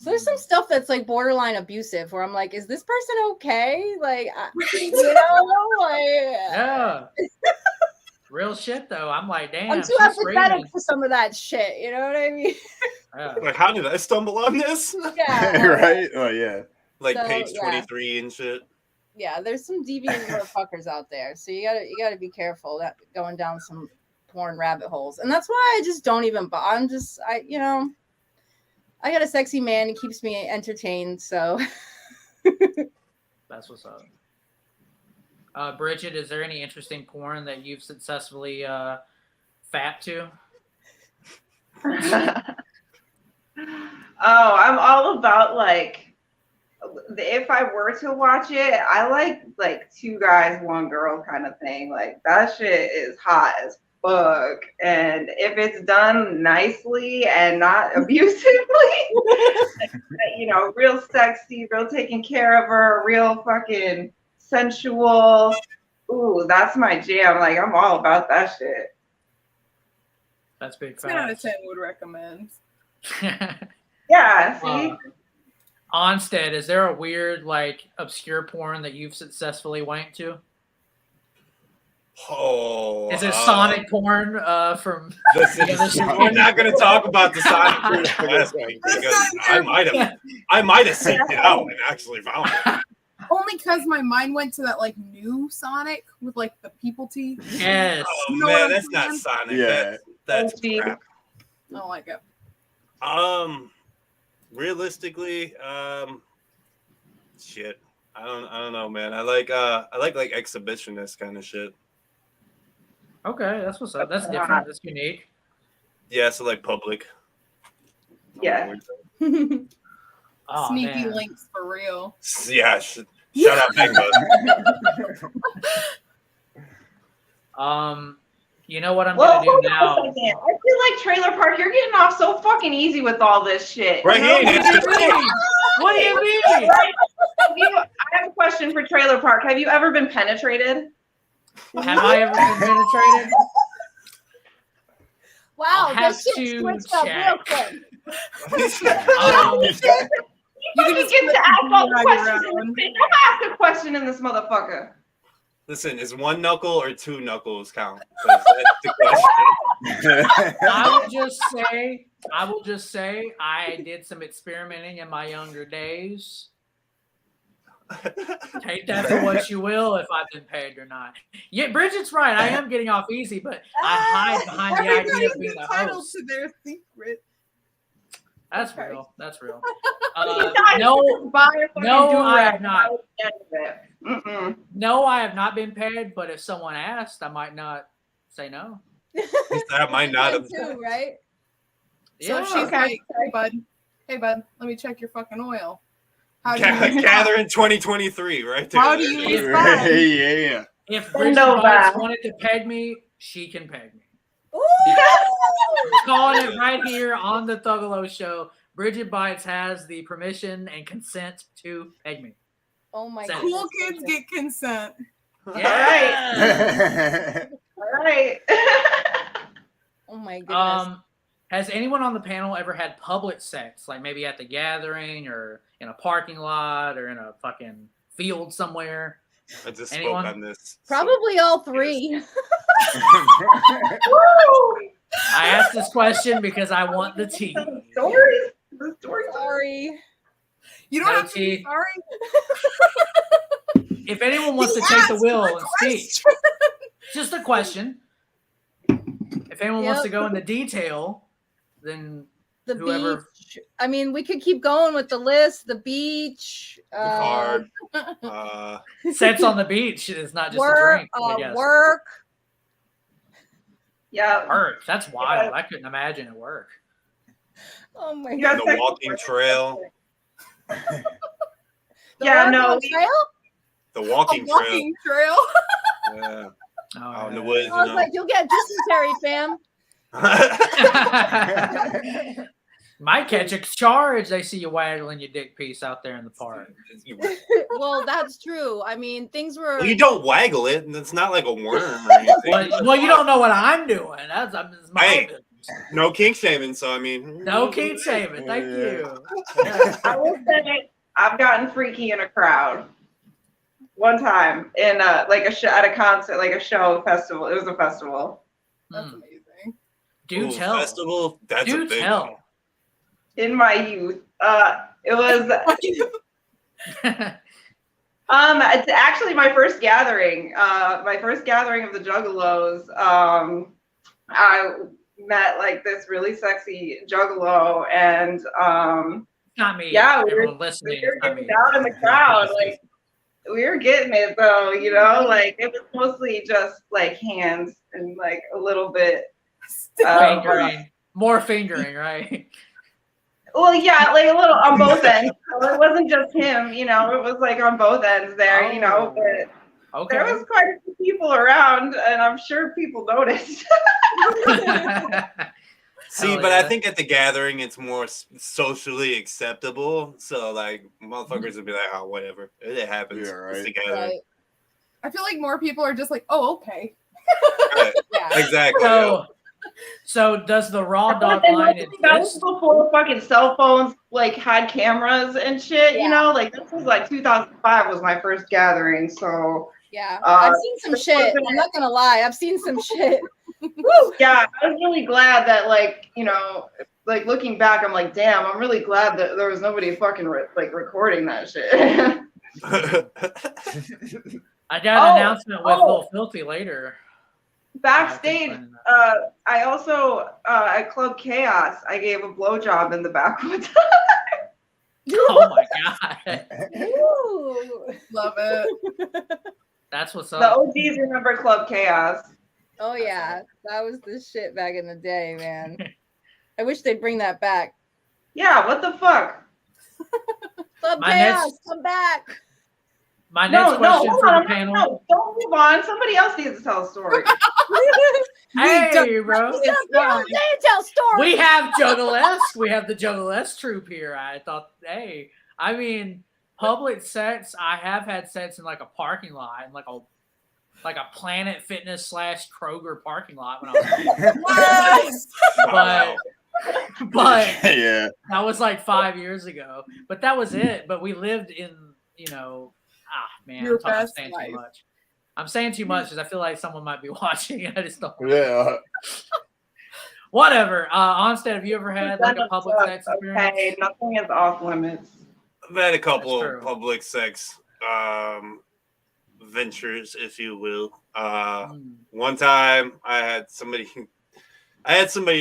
Speaker 5: So there's some stuff that's like borderline abusive where I'm like, is this person okay? Like,
Speaker 1: Yeah. Real shit though. I'm like, damn.
Speaker 5: I'm too
Speaker 1: she's
Speaker 5: empathetic
Speaker 1: screaming.
Speaker 5: for some of that shit. You know what I mean?
Speaker 1: Yeah.
Speaker 2: Like, how did I stumble on this?
Speaker 5: Yeah.
Speaker 6: Right? Oh yeah.
Speaker 2: Like
Speaker 5: So,
Speaker 2: page
Speaker 5: yeah.
Speaker 2: 23 and shit.
Speaker 5: Yeah, there's some deviant motherfuckers out there. So you gotta be careful that going down some porn rabbit holes. And that's why I just don't even I got a sexy man, he keeps me entertained, so
Speaker 1: That's what's up. Bridget, is there any interesting porn that you've successfully fat to?
Speaker 4: Oh, I'm all about like if I were to watch it, I like two guys, one girl kind of thing. Like that shit is hot as fuck. And if it's done nicely and not abusively, real sexy, real taken care of her, real fucking sensual. Ooh, that's my jam. Like I'm all about that shit.
Speaker 1: That's big
Speaker 3: 10 out of
Speaker 1: fat.
Speaker 3: 10 would recommend.
Speaker 4: Yeah, see?
Speaker 1: Onsted, is there a weird, like, obscure porn that you've successfully wanked to?
Speaker 2: Oh.
Speaker 1: Is it Sonic porn from?
Speaker 2: We're not going to talk about the Sonic porn last week because I might have seeked it out and actually found it.
Speaker 3: Only because my mind went to that like new Sonic with like the people teeth.
Speaker 1: Yes.
Speaker 2: Oh
Speaker 3: You know what
Speaker 2: man,
Speaker 3: I'm
Speaker 2: that's not
Speaker 3: saying?
Speaker 2: Sonic.
Speaker 6: Yeah.
Speaker 2: That's
Speaker 4: OG.
Speaker 2: crap.
Speaker 3: I don't like it.
Speaker 2: Realistically, shit. I don't know, man. I like exhibitionist kind of shit.
Speaker 1: Okay, that's what's up. That's different. That's unique.
Speaker 2: Yeah, so like public.
Speaker 4: Yeah.
Speaker 1: Oh,
Speaker 3: Sneaky
Speaker 1: man.
Speaker 3: links for real.
Speaker 2: Yeah. Shout out Big Bud.
Speaker 1: You know what I'm
Speaker 4: Well,
Speaker 1: gonna do
Speaker 4: hold on
Speaker 1: now?
Speaker 4: a second. I feel like Trailer Park, you're getting off so fucking easy with all this shit.
Speaker 2: Right
Speaker 4: You know?
Speaker 2: here.
Speaker 1: What do you mean?
Speaker 4: I have a question for Trailer Park. Have you ever been penetrated?
Speaker 1: Have I ever been penetrated?
Speaker 5: Wow,
Speaker 1: I'll have
Speaker 5: this shit
Speaker 1: to
Speaker 5: switched up real
Speaker 1: check.
Speaker 5: quick.
Speaker 4: You
Speaker 3: can
Speaker 4: just
Speaker 3: just
Speaker 4: get to ask all the
Speaker 3: drag
Speaker 4: questions.
Speaker 3: around.
Speaker 4: Don't ask a question in this motherfucker.
Speaker 2: Listen, is one knuckle or two knuckles count? 'Cause that's the question.
Speaker 1: I will just say, I did some experimenting in my younger days. Take that for what you will, if I've been paid or not. Yeah, Bridget's right. I am getting off easy, but I hide behind the idea
Speaker 3: Everybody's
Speaker 1: of being a
Speaker 3: entitled
Speaker 1: host.
Speaker 3: to their secret.
Speaker 1: That's
Speaker 3: Okay.
Speaker 1: real. That's real.
Speaker 4: You guys
Speaker 1: No,
Speaker 4: just buy a fucking
Speaker 1: no, I
Speaker 4: do-rag
Speaker 1: have not.
Speaker 4: by the end of it. Mm-mm.
Speaker 1: No, I have not been paid, but if someone asked, I might not say no.
Speaker 2: That might not have.
Speaker 5: too, right?
Speaker 3: So
Speaker 1: Yeah.
Speaker 3: she's
Speaker 4: Okay.
Speaker 3: like, hey bud, let me check your fucking oil. How do you
Speaker 2: Gather in 2023, right there.
Speaker 3: How do you respond?
Speaker 6: Yeah.
Speaker 1: If Bridget
Speaker 4: Nova.
Speaker 1: Bites wanted to peg me, she can peg me.
Speaker 5: Ooh!
Speaker 1: Calling it right here on the Thuggalo Show. Bridget Bites has the permission and consent to peg me.
Speaker 5: Oh my god.
Speaker 3: Cool kids get consent.
Speaker 1: Yeah.
Speaker 4: All right.
Speaker 5: Oh my goodness.
Speaker 1: Has anyone on the panel ever had public sex, like maybe at the gathering or in a parking lot or in a fucking field somewhere?
Speaker 2: I just
Speaker 1: Anyone?
Speaker 2: spoke on this.
Speaker 5: Probably all three.
Speaker 1: I asked this question because I want the tea.
Speaker 4: Stories. The stories.
Speaker 5: Sorry.
Speaker 3: You don't
Speaker 1: No
Speaker 3: have to be
Speaker 1: tea.
Speaker 3: sorry.
Speaker 1: If anyone wants to
Speaker 3: You
Speaker 1: take the
Speaker 3: asked
Speaker 1: wheel
Speaker 3: the
Speaker 1: and speak,
Speaker 3: question.
Speaker 1: just a question. If anyone wants
Speaker 5: Yep.
Speaker 1: to go into detail, then
Speaker 5: The
Speaker 1: Whoever-
Speaker 5: beach. I mean, we could keep going with the list. The beach.
Speaker 2: The card.
Speaker 1: sex on the beach is not just a
Speaker 5: Work.
Speaker 1: drink. I guess.
Speaker 5: Work.
Speaker 4: Yeah.
Speaker 1: Work. That's wild. I couldn't imagine it work.
Speaker 5: Oh my
Speaker 4: You
Speaker 5: god.
Speaker 4: got
Speaker 2: The
Speaker 4: sex
Speaker 2: walking
Speaker 4: before.
Speaker 2: trail.
Speaker 5: The
Speaker 4: Yeah,
Speaker 5: work
Speaker 4: no,
Speaker 5: on
Speaker 4: we-
Speaker 5: trail?
Speaker 2: The
Speaker 3: A
Speaker 2: walking trail.
Speaker 3: walking trail.
Speaker 2: Yeah.
Speaker 1: Oh,
Speaker 2: Out in the
Speaker 1: yeah.
Speaker 2: woods,
Speaker 5: I was like, you'll get dysentery, fam.
Speaker 1: Might catch a charge. They see you waggling your dick piece out there in the park.
Speaker 5: Well, that's true. I mean, things were.
Speaker 2: Well, you don't waggle it, and it's not like a worm or anything.
Speaker 1: Well, you don't know what I'm doing. It's my
Speaker 2: Hey.
Speaker 1: business.
Speaker 2: No kink shaving, so I mean.
Speaker 1: No kink shaving. Thank you.
Speaker 4: I will say I've gotten freaky in a crowd. One time in like a show at a concert, like a show festival. It was a festival
Speaker 3: That's
Speaker 1: Hmm.
Speaker 3: amazing.
Speaker 1: Do
Speaker 2: Ooh,
Speaker 1: tell.
Speaker 2: Festival. That's
Speaker 1: Do
Speaker 2: a big
Speaker 1: tell.
Speaker 2: one.
Speaker 4: in my youth. It was it's actually my first gathering. My first gathering of the Juggalos. I met like this really sexy Juggalo, and
Speaker 1: Not me.
Speaker 4: Yeah, we were-
Speaker 1: Everyone listening.
Speaker 4: we were
Speaker 1: it's not
Speaker 4: getting
Speaker 1: me.
Speaker 4: down in the crowd, like we were getting it though, you know, like it was mostly just like hands and like a little bit.
Speaker 1: Fingering. More fingering, right?
Speaker 4: Well, yeah, like a little on both ends. So it wasn't just him, you know, it was like on both ends there, you know, but
Speaker 1: Okay.
Speaker 4: there was quite a few people around, and I'm sure people noticed.
Speaker 2: See,
Speaker 1: Hell
Speaker 2: but
Speaker 1: yeah.
Speaker 2: I think at the gathering it's more socially acceptable. So like motherfuckers would be like, oh, whatever. It happens.
Speaker 6: Yeah, right.
Speaker 2: It's the gathering.
Speaker 5: Right.
Speaker 3: I feel like more people are just like, oh, okay.
Speaker 2: Right.
Speaker 5: Yeah.
Speaker 2: Exactly. yeah.
Speaker 1: So does the raw dog
Speaker 4: And
Speaker 1: line
Speaker 4: that was
Speaker 1: exist?
Speaker 4: before fucking cell phones like had cameras and shit, you
Speaker 5: Yeah.
Speaker 4: know, like this was like 2005 was my first gathering, so
Speaker 5: Yeah.
Speaker 4: Uh,
Speaker 5: I've seen some shit. I'm not gonna lie. I've seen some shit.
Speaker 4: yeah, I was really glad that like, you know, like looking back, I'm like, damn, I'm really glad that there was nobody fucking like recording that shit.
Speaker 1: I got an announcement with
Speaker 4: oh.
Speaker 1: Lil Filthy later.
Speaker 4: Backstage, I also at Club Chaos, I gave a blowjob in the backwoods.
Speaker 1: Oh my god.
Speaker 5: Ooh.
Speaker 3: Love it.
Speaker 1: That's what's
Speaker 4: The
Speaker 1: up.
Speaker 4: OGs remember Club Chaos.
Speaker 5: Oh yeah, that was the shit back in the day, man. I wish they'd bring that back.
Speaker 4: Yeah, what the fuck?
Speaker 5: Club
Speaker 1: My
Speaker 5: Chaos,
Speaker 1: next-
Speaker 5: come back.
Speaker 1: My next question
Speaker 4: hold
Speaker 1: for
Speaker 4: on,
Speaker 1: the panel.
Speaker 4: no, don't move on. Somebody else needs to tell a story.
Speaker 1: Hey, bro.
Speaker 5: Tell stories.
Speaker 1: We have Juggalesque. We have the Juggalesque troupe here. I thought, hey, I mean, public sex. I have had sex in like a parking lot, in like a Planet Fitness / Kroger parking lot when I was but
Speaker 6: Yeah.
Speaker 1: that was like 5 years ago. But that was it. But we lived in, man,
Speaker 3: Your
Speaker 1: I'm
Speaker 3: best
Speaker 1: saying
Speaker 3: life.
Speaker 1: too much. I'm saying too much because I feel like someone might be watching. I just don't.
Speaker 6: Yeah.
Speaker 1: Whatever. Onsted, have you ever had like a public sex experience?
Speaker 4: Okay, nothing is off limits.
Speaker 2: I've had a couple
Speaker 1: That's
Speaker 2: of
Speaker 1: true.
Speaker 2: public sex ventures, if you will. One time I had somebody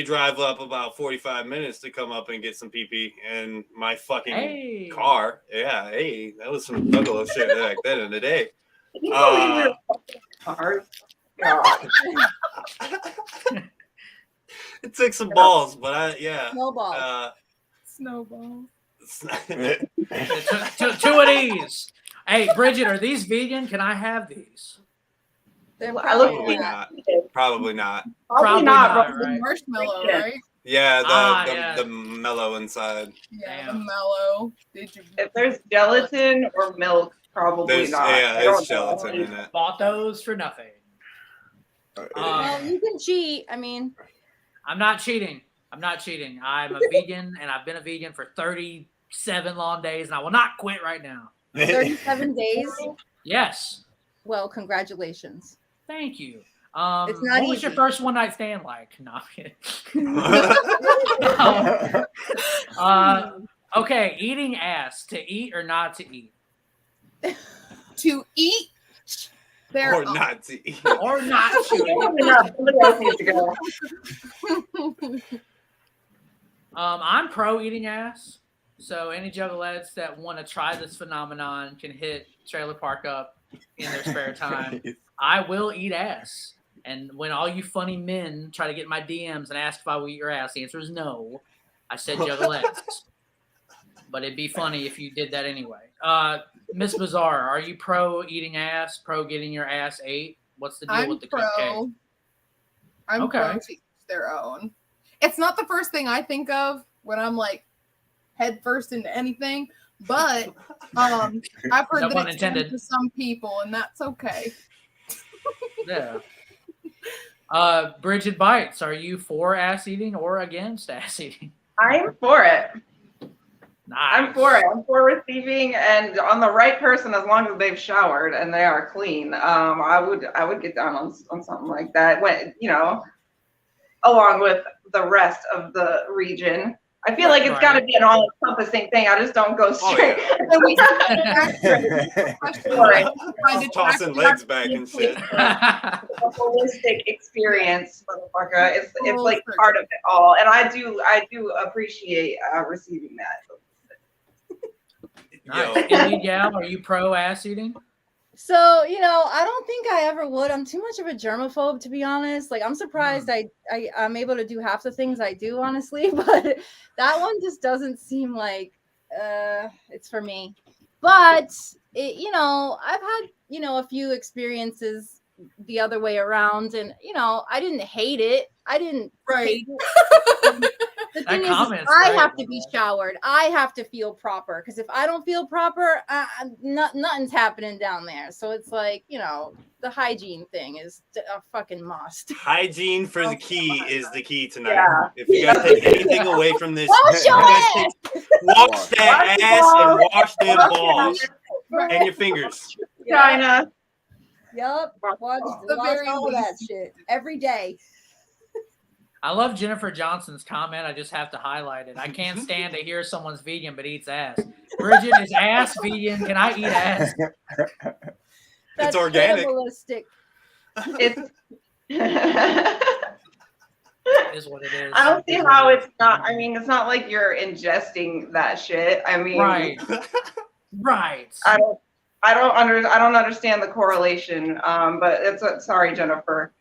Speaker 2: drive up about 45 minutes to come up and get some pee in my fucking car. Yeah, hey, that was some Thuggalo shit back then in the day.
Speaker 4: Can you believe we were hard? God.
Speaker 2: It took some balls, but
Speaker 5: Snowball.
Speaker 3: Snowball.
Speaker 1: Two of these. Hey, Bridget, are these vegan? Can I have these?
Speaker 5: They're
Speaker 2: Probably not. Probably not.
Speaker 1: Probably not,
Speaker 3: The
Speaker 1: right?
Speaker 3: marshmallow, right?
Speaker 2: Yeah, the mellow inside.
Speaker 3: Yeah,
Speaker 1: Damn.
Speaker 3: the mellow. Did you?
Speaker 4: If there's gelatin or milk, probably
Speaker 2: There's
Speaker 4: not. I
Speaker 2: there's
Speaker 4: don't
Speaker 2: gelatin
Speaker 4: know.
Speaker 2: in it.
Speaker 1: Bought those for nothing.
Speaker 5: Well, you can cheat. I mean,
Speaker 1: I'm not cheating. I'm a vegan, and I've been a vegan for 37 long days, and I will not quit right now.
Speaker 5: 37 days.
Speaker 1: Yes.
Speaker 5: Well, congratulations.
Speaker 1: Thank you.
Speaker 5: It's not
Speaker 1: what was
Speaker 5: easy.
Speaker 1: your first one night stand like? No, I'm kidding. Okay, eating ass. To eat or not to eat?
Speaker 3: To eat. There.
Speaker 2: Or not to eat.
Speaker 1: Or not to eat.
Speaker 4: Somebody else needs to go.
Speaker 1: I'm pro eating ass. So any juggalettes that want to try this phenomenon can hit Trailer Park up in their spare time. I will eat ass. And when all you funny men try to get in my DMs and ask if I will eat your ass, the answer is no. I said juggalettes. But it'd be funny if you did that anyway. Miss Bizarre, are you pro eating ass? Pro getting your ass ate? What's the deal
Speaker 3: I'm
Speaker 1: with the
Speaker 3: pro.
Speaker 1: cupcake?
Speaker 3: I'm
Speaker 1: Okay.
Speaker 3: pro to each their own. It's not the first thing I think of when I'm like head first into anything, but I've heard
Speaker 1: No
Speaker 3: that
Speaker 1: pun
Speaker 3: it's
Speaker 1: intended.
Speaker 3: to some people, and that's okay.
Speaker 1: Yeah. Bridget Bites, are you for ass eating or against ass eating?
Speaker 4: I'm for it.
Speaker 1: Nice.
Speaker 4: I'm for it. I'm for receiving, and on the right person, as long as they've showered and they are clean. I would get down on something like that. When along with the rest of the region. I feel like it's got to be an all-encompassing thing. I just don't go straight.
Speaker 3: And we
Speaker 2: Tossing legs back and shit.
Speaker 4: A holistic experience, motherfucker. It's like part of it all, and I do appreciate receiving that.
Speaker 1: Nice. Elite Gal, are you pro ass eating?
Speaker 5: So, I don't think I ever would. I'm too much of a germaphobe, to be honest. Like, I'm surprised I'm able to do half the things I do, honestly. But that one just doesn't seem like it's for me. But, I've had, a few experiences the other way around. And, I didn't hate it. I didn't hate it. The thing is, I have to be showered. I have to feel proper. Because if I don't feel proper, nothing's happening down there. So it's like, the hygiene thing is a fucking must.
Speaker 2: Hygiene for the key is the key tonight.
Speaker 4: Yeah.
Speaker 2: If you guys take anything away from this,
Speaker 5: Wash your ass!
Speaker 2: wash that ass and wash them balls and your fingers.
Speaker 4: China.
Speaker 5: Yup. Watch
Speaker 3: The very
Speaker 5: all that
Speaker 3: least.
Speaker 5: shit every day.
Speaker 1: I love Jennifer Johnson's comment. I just have to highlight it. I can't stand to hear someone's vegan but eats ass. Bridget, is ass vegan? Can I eat ass?
Speaker 5: That's
Speaker 2: organic.
Speaker 5: Cannibalistic.
Speaker 4: It's.
Speaker 1: It is what it is.
Speaker 4: I don't see how it's not. I mean, it's not like you're ingesting that shit. I mean,
Speaker 1: Right. Right.
Speaker 4: I don't understand the correlation. But it's sorry, Jennifer.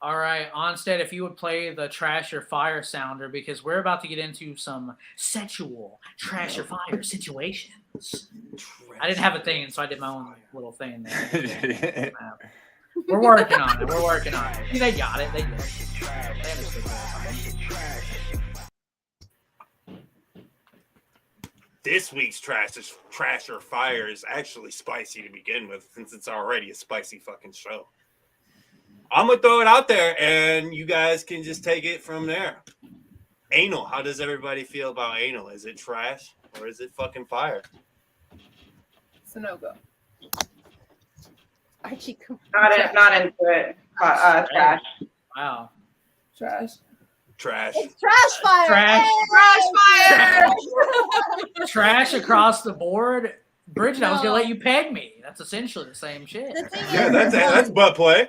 Speaker 1: All right, Onsted, if you would play the trash or fire sounder, because we're about to get into some sexual trash or fire situations. I didn't have a thing, so I did my own little thing there. We're working on it. We're working on it. They got it. They get it. They understood that.
Speaker 2: This week's trash or fire is actually spicy to begin with, since it's already a spicy fucking show. I'm gonna throw it out there, and you guys can just take it from there. Anal. How does everybody feel about anal? Is it trash or is it fucking fire?
Speaker 3: It's a no-go.
Speaker 5: Archie, come
Speaker 4: Not into it. Trash.
Speaker 1: Wow.
Speaker 3: Trash.
Speaker 2: Trash.
Speaker 5: It's trash fire.
Speaker 1: Trash.
Speaker 5: Hey!
Speaker 3: Trash fire!
Speaker 1: Trash across the board. Bridget, I was gonna let you peg me. That's essentially the same shit.
Speaker 5: The thing
Speaker 2: Yeah,
Speaker 5: is,
Speaker 2: that's butt play.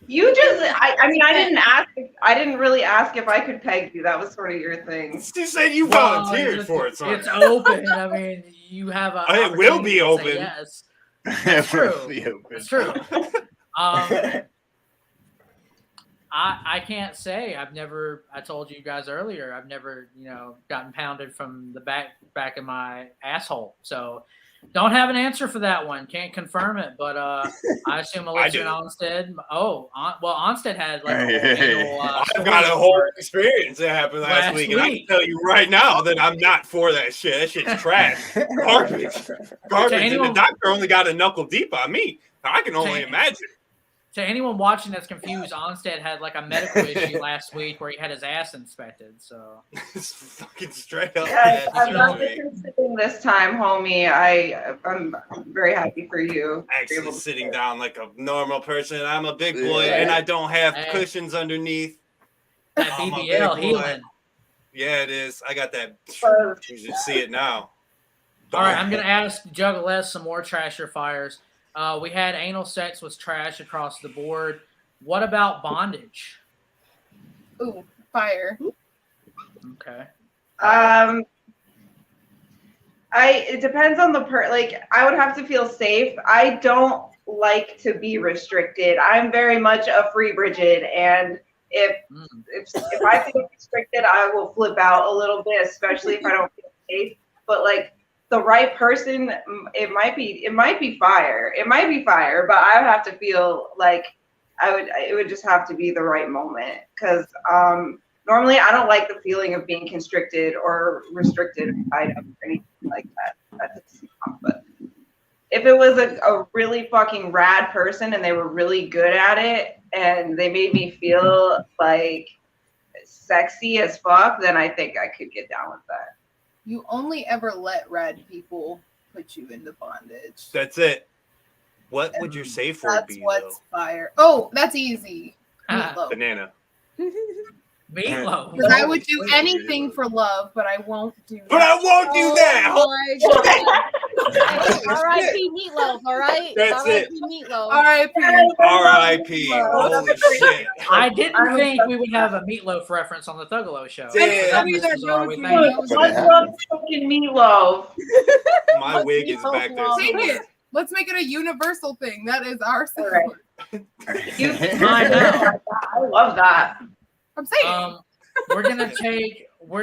Speaker 4: You just, I mean, I didn't ask. I didn't really ask if I could peg you. That was sort of your thing.
Speaker 2: You said you volunteered for it, son.
Speaker 1: It's open. I mean, you have a.
Speaker 2: It will be open.
Speaker 1: Yes, that's true. It's true. I can't say. I told you guys earlier, I've never, gotten pounded from the back of my asshole. So don't have an answer for that one. Can't confirm it, but I assume Elixir and Onsted. Onsted had like
Speaker 2: I've got a whole experience that happened last week, and I can tell you right now that I'm not for that shit. That shit's trash. Garbage. And the doctor only got a knuckle deep on me. I can only imagine.
Speaker 1: To anyone watching that's confused, Onsted had like a medical issue last week where he had his ass inspected. So
Speaker 2: it's fucking straight up.
Speaker 4: Yeah, I'm not sitting this time, homie. I'm very happy for you.
Speaker 2: Actually sitting down like a normal person. I'm a big boy and I don't have cushions underneath.
Speaker 1: That BBL healing.
Speaker 2: Yeah, it is. I got that. You should see it now.
Speaker 1: All right, I'm gonna ask Juggalesque some more trash or fires. We had anal sex was trash across the board. What about bondage?
Speaker 3: Ooh, fire.
Speaker 1: Okay.
Speaker 4: It depends on the like I would have to feel safe. I don't like to be restricted. I'm very much a free Bridget, and if I feel restricted, I will flip out a little bit, especially if I don't feel safe. But like the right person, it might be fire. It might be fire, but I would have to feel like it would just have to be the right moment. Because normally I don't like the feeling of being constricted or restricted item or anything like that. But if it was a really fucking rad person and they were really good at it and they made me feel like sexy as fuck, then I think I could get down with that.
Speaker 3: You only ever let rad people put you into bondage.
Speaker 2: That's it. What would your safe word be?
Speaker 3: That's what's fire. Oh, that's easy. Meatloaf.
Speaker 2: Banana.
Speaker 1: Meatloaf.
Speaker 3: Because I would do anything for love, but I won't do that.
Speaker 2: But I won't do that.
Speaker 5: R.I.P. Meatloaf, all right?
Speaker 2: That's it.
Speaker 5: Meatloaf.
Speaker 3: R.I.P.
Speaker 2: R.I.P. Holy shit.
Speaker 1: I didn't think we would have a Meatloaf reference on the Thuggalo Show.
Speaker 2: Yeah.
Speaker 4: I love fucking Meatloaf.
Speaker 2: My wig is back there.
Speaker 3: Take it. Let's make it a universal thing. That is our
Speaker 4: Right.
Speaker 1: I know.
Speaker 4: I love that.
Speaker 3: I'm saying.
Speaker 1: We're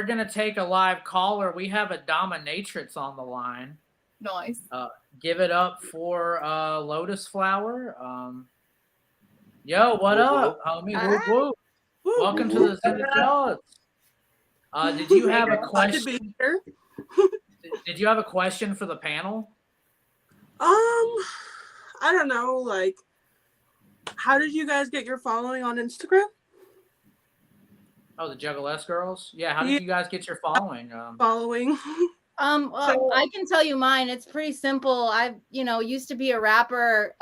Speaker 1: gonna take a live caller. We have a dominatrix on the line.
Speaker 3: Nice.
Speaker 1: Give it up for Lotus Flower. Yo, what up, homie? Whoop, whoop. Welcome to the Zen Of Juggs. Did you have a question? Did you have a question for the panel?
Speaker 7: I don't know. Like, how did you guys get your following on Instagram?
Speaker 1: Oh, the Juggalesque girls? Yeah, how did you guys get your following?
Speaker 7: Following.
Speaker 5: Well, I can tell you mine. It's pretty simple. I, used to be a rapper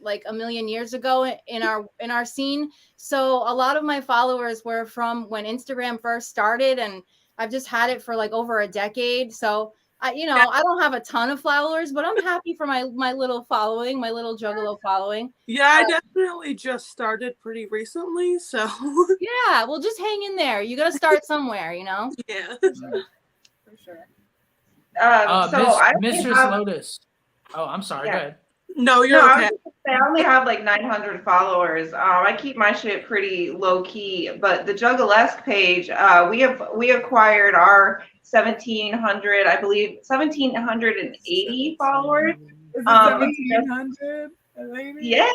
Speaker 5: like a million years ago in our scene. So a lot of my followers were from when Instagram first started, and I've just had it for like over a decade. So I don't have a ton of followers, but I'm happy for my little following, my little Juggalo following.
Speaker 7: Yeah, I definitely just started pretty recently, so.
Speaker 5: Yeah, well, just hang in there. You got to start somewhere,
Speaker 7: Yeah.
Speaker 3: For sure.
Speaker 4: So
Speaker 1: Mistress Lotus. Oh, I'm sorry.
Speaker 7: Yeah.
Speaker 1: Go ahead.
Speaker 7: No, you're
Speaker 4: No, I
Speaker 7: okay.
Speaker 4: was gonna say, I only have like 900 followers. I keep my shit pretty low key, but the Juggalesque page, we acquired our 1,700, I believe 1,780 followers.
Speaker 3: Is it
Speaker 4: Um,
Speaker 3: 1,700?
Speaker 4: Yeah,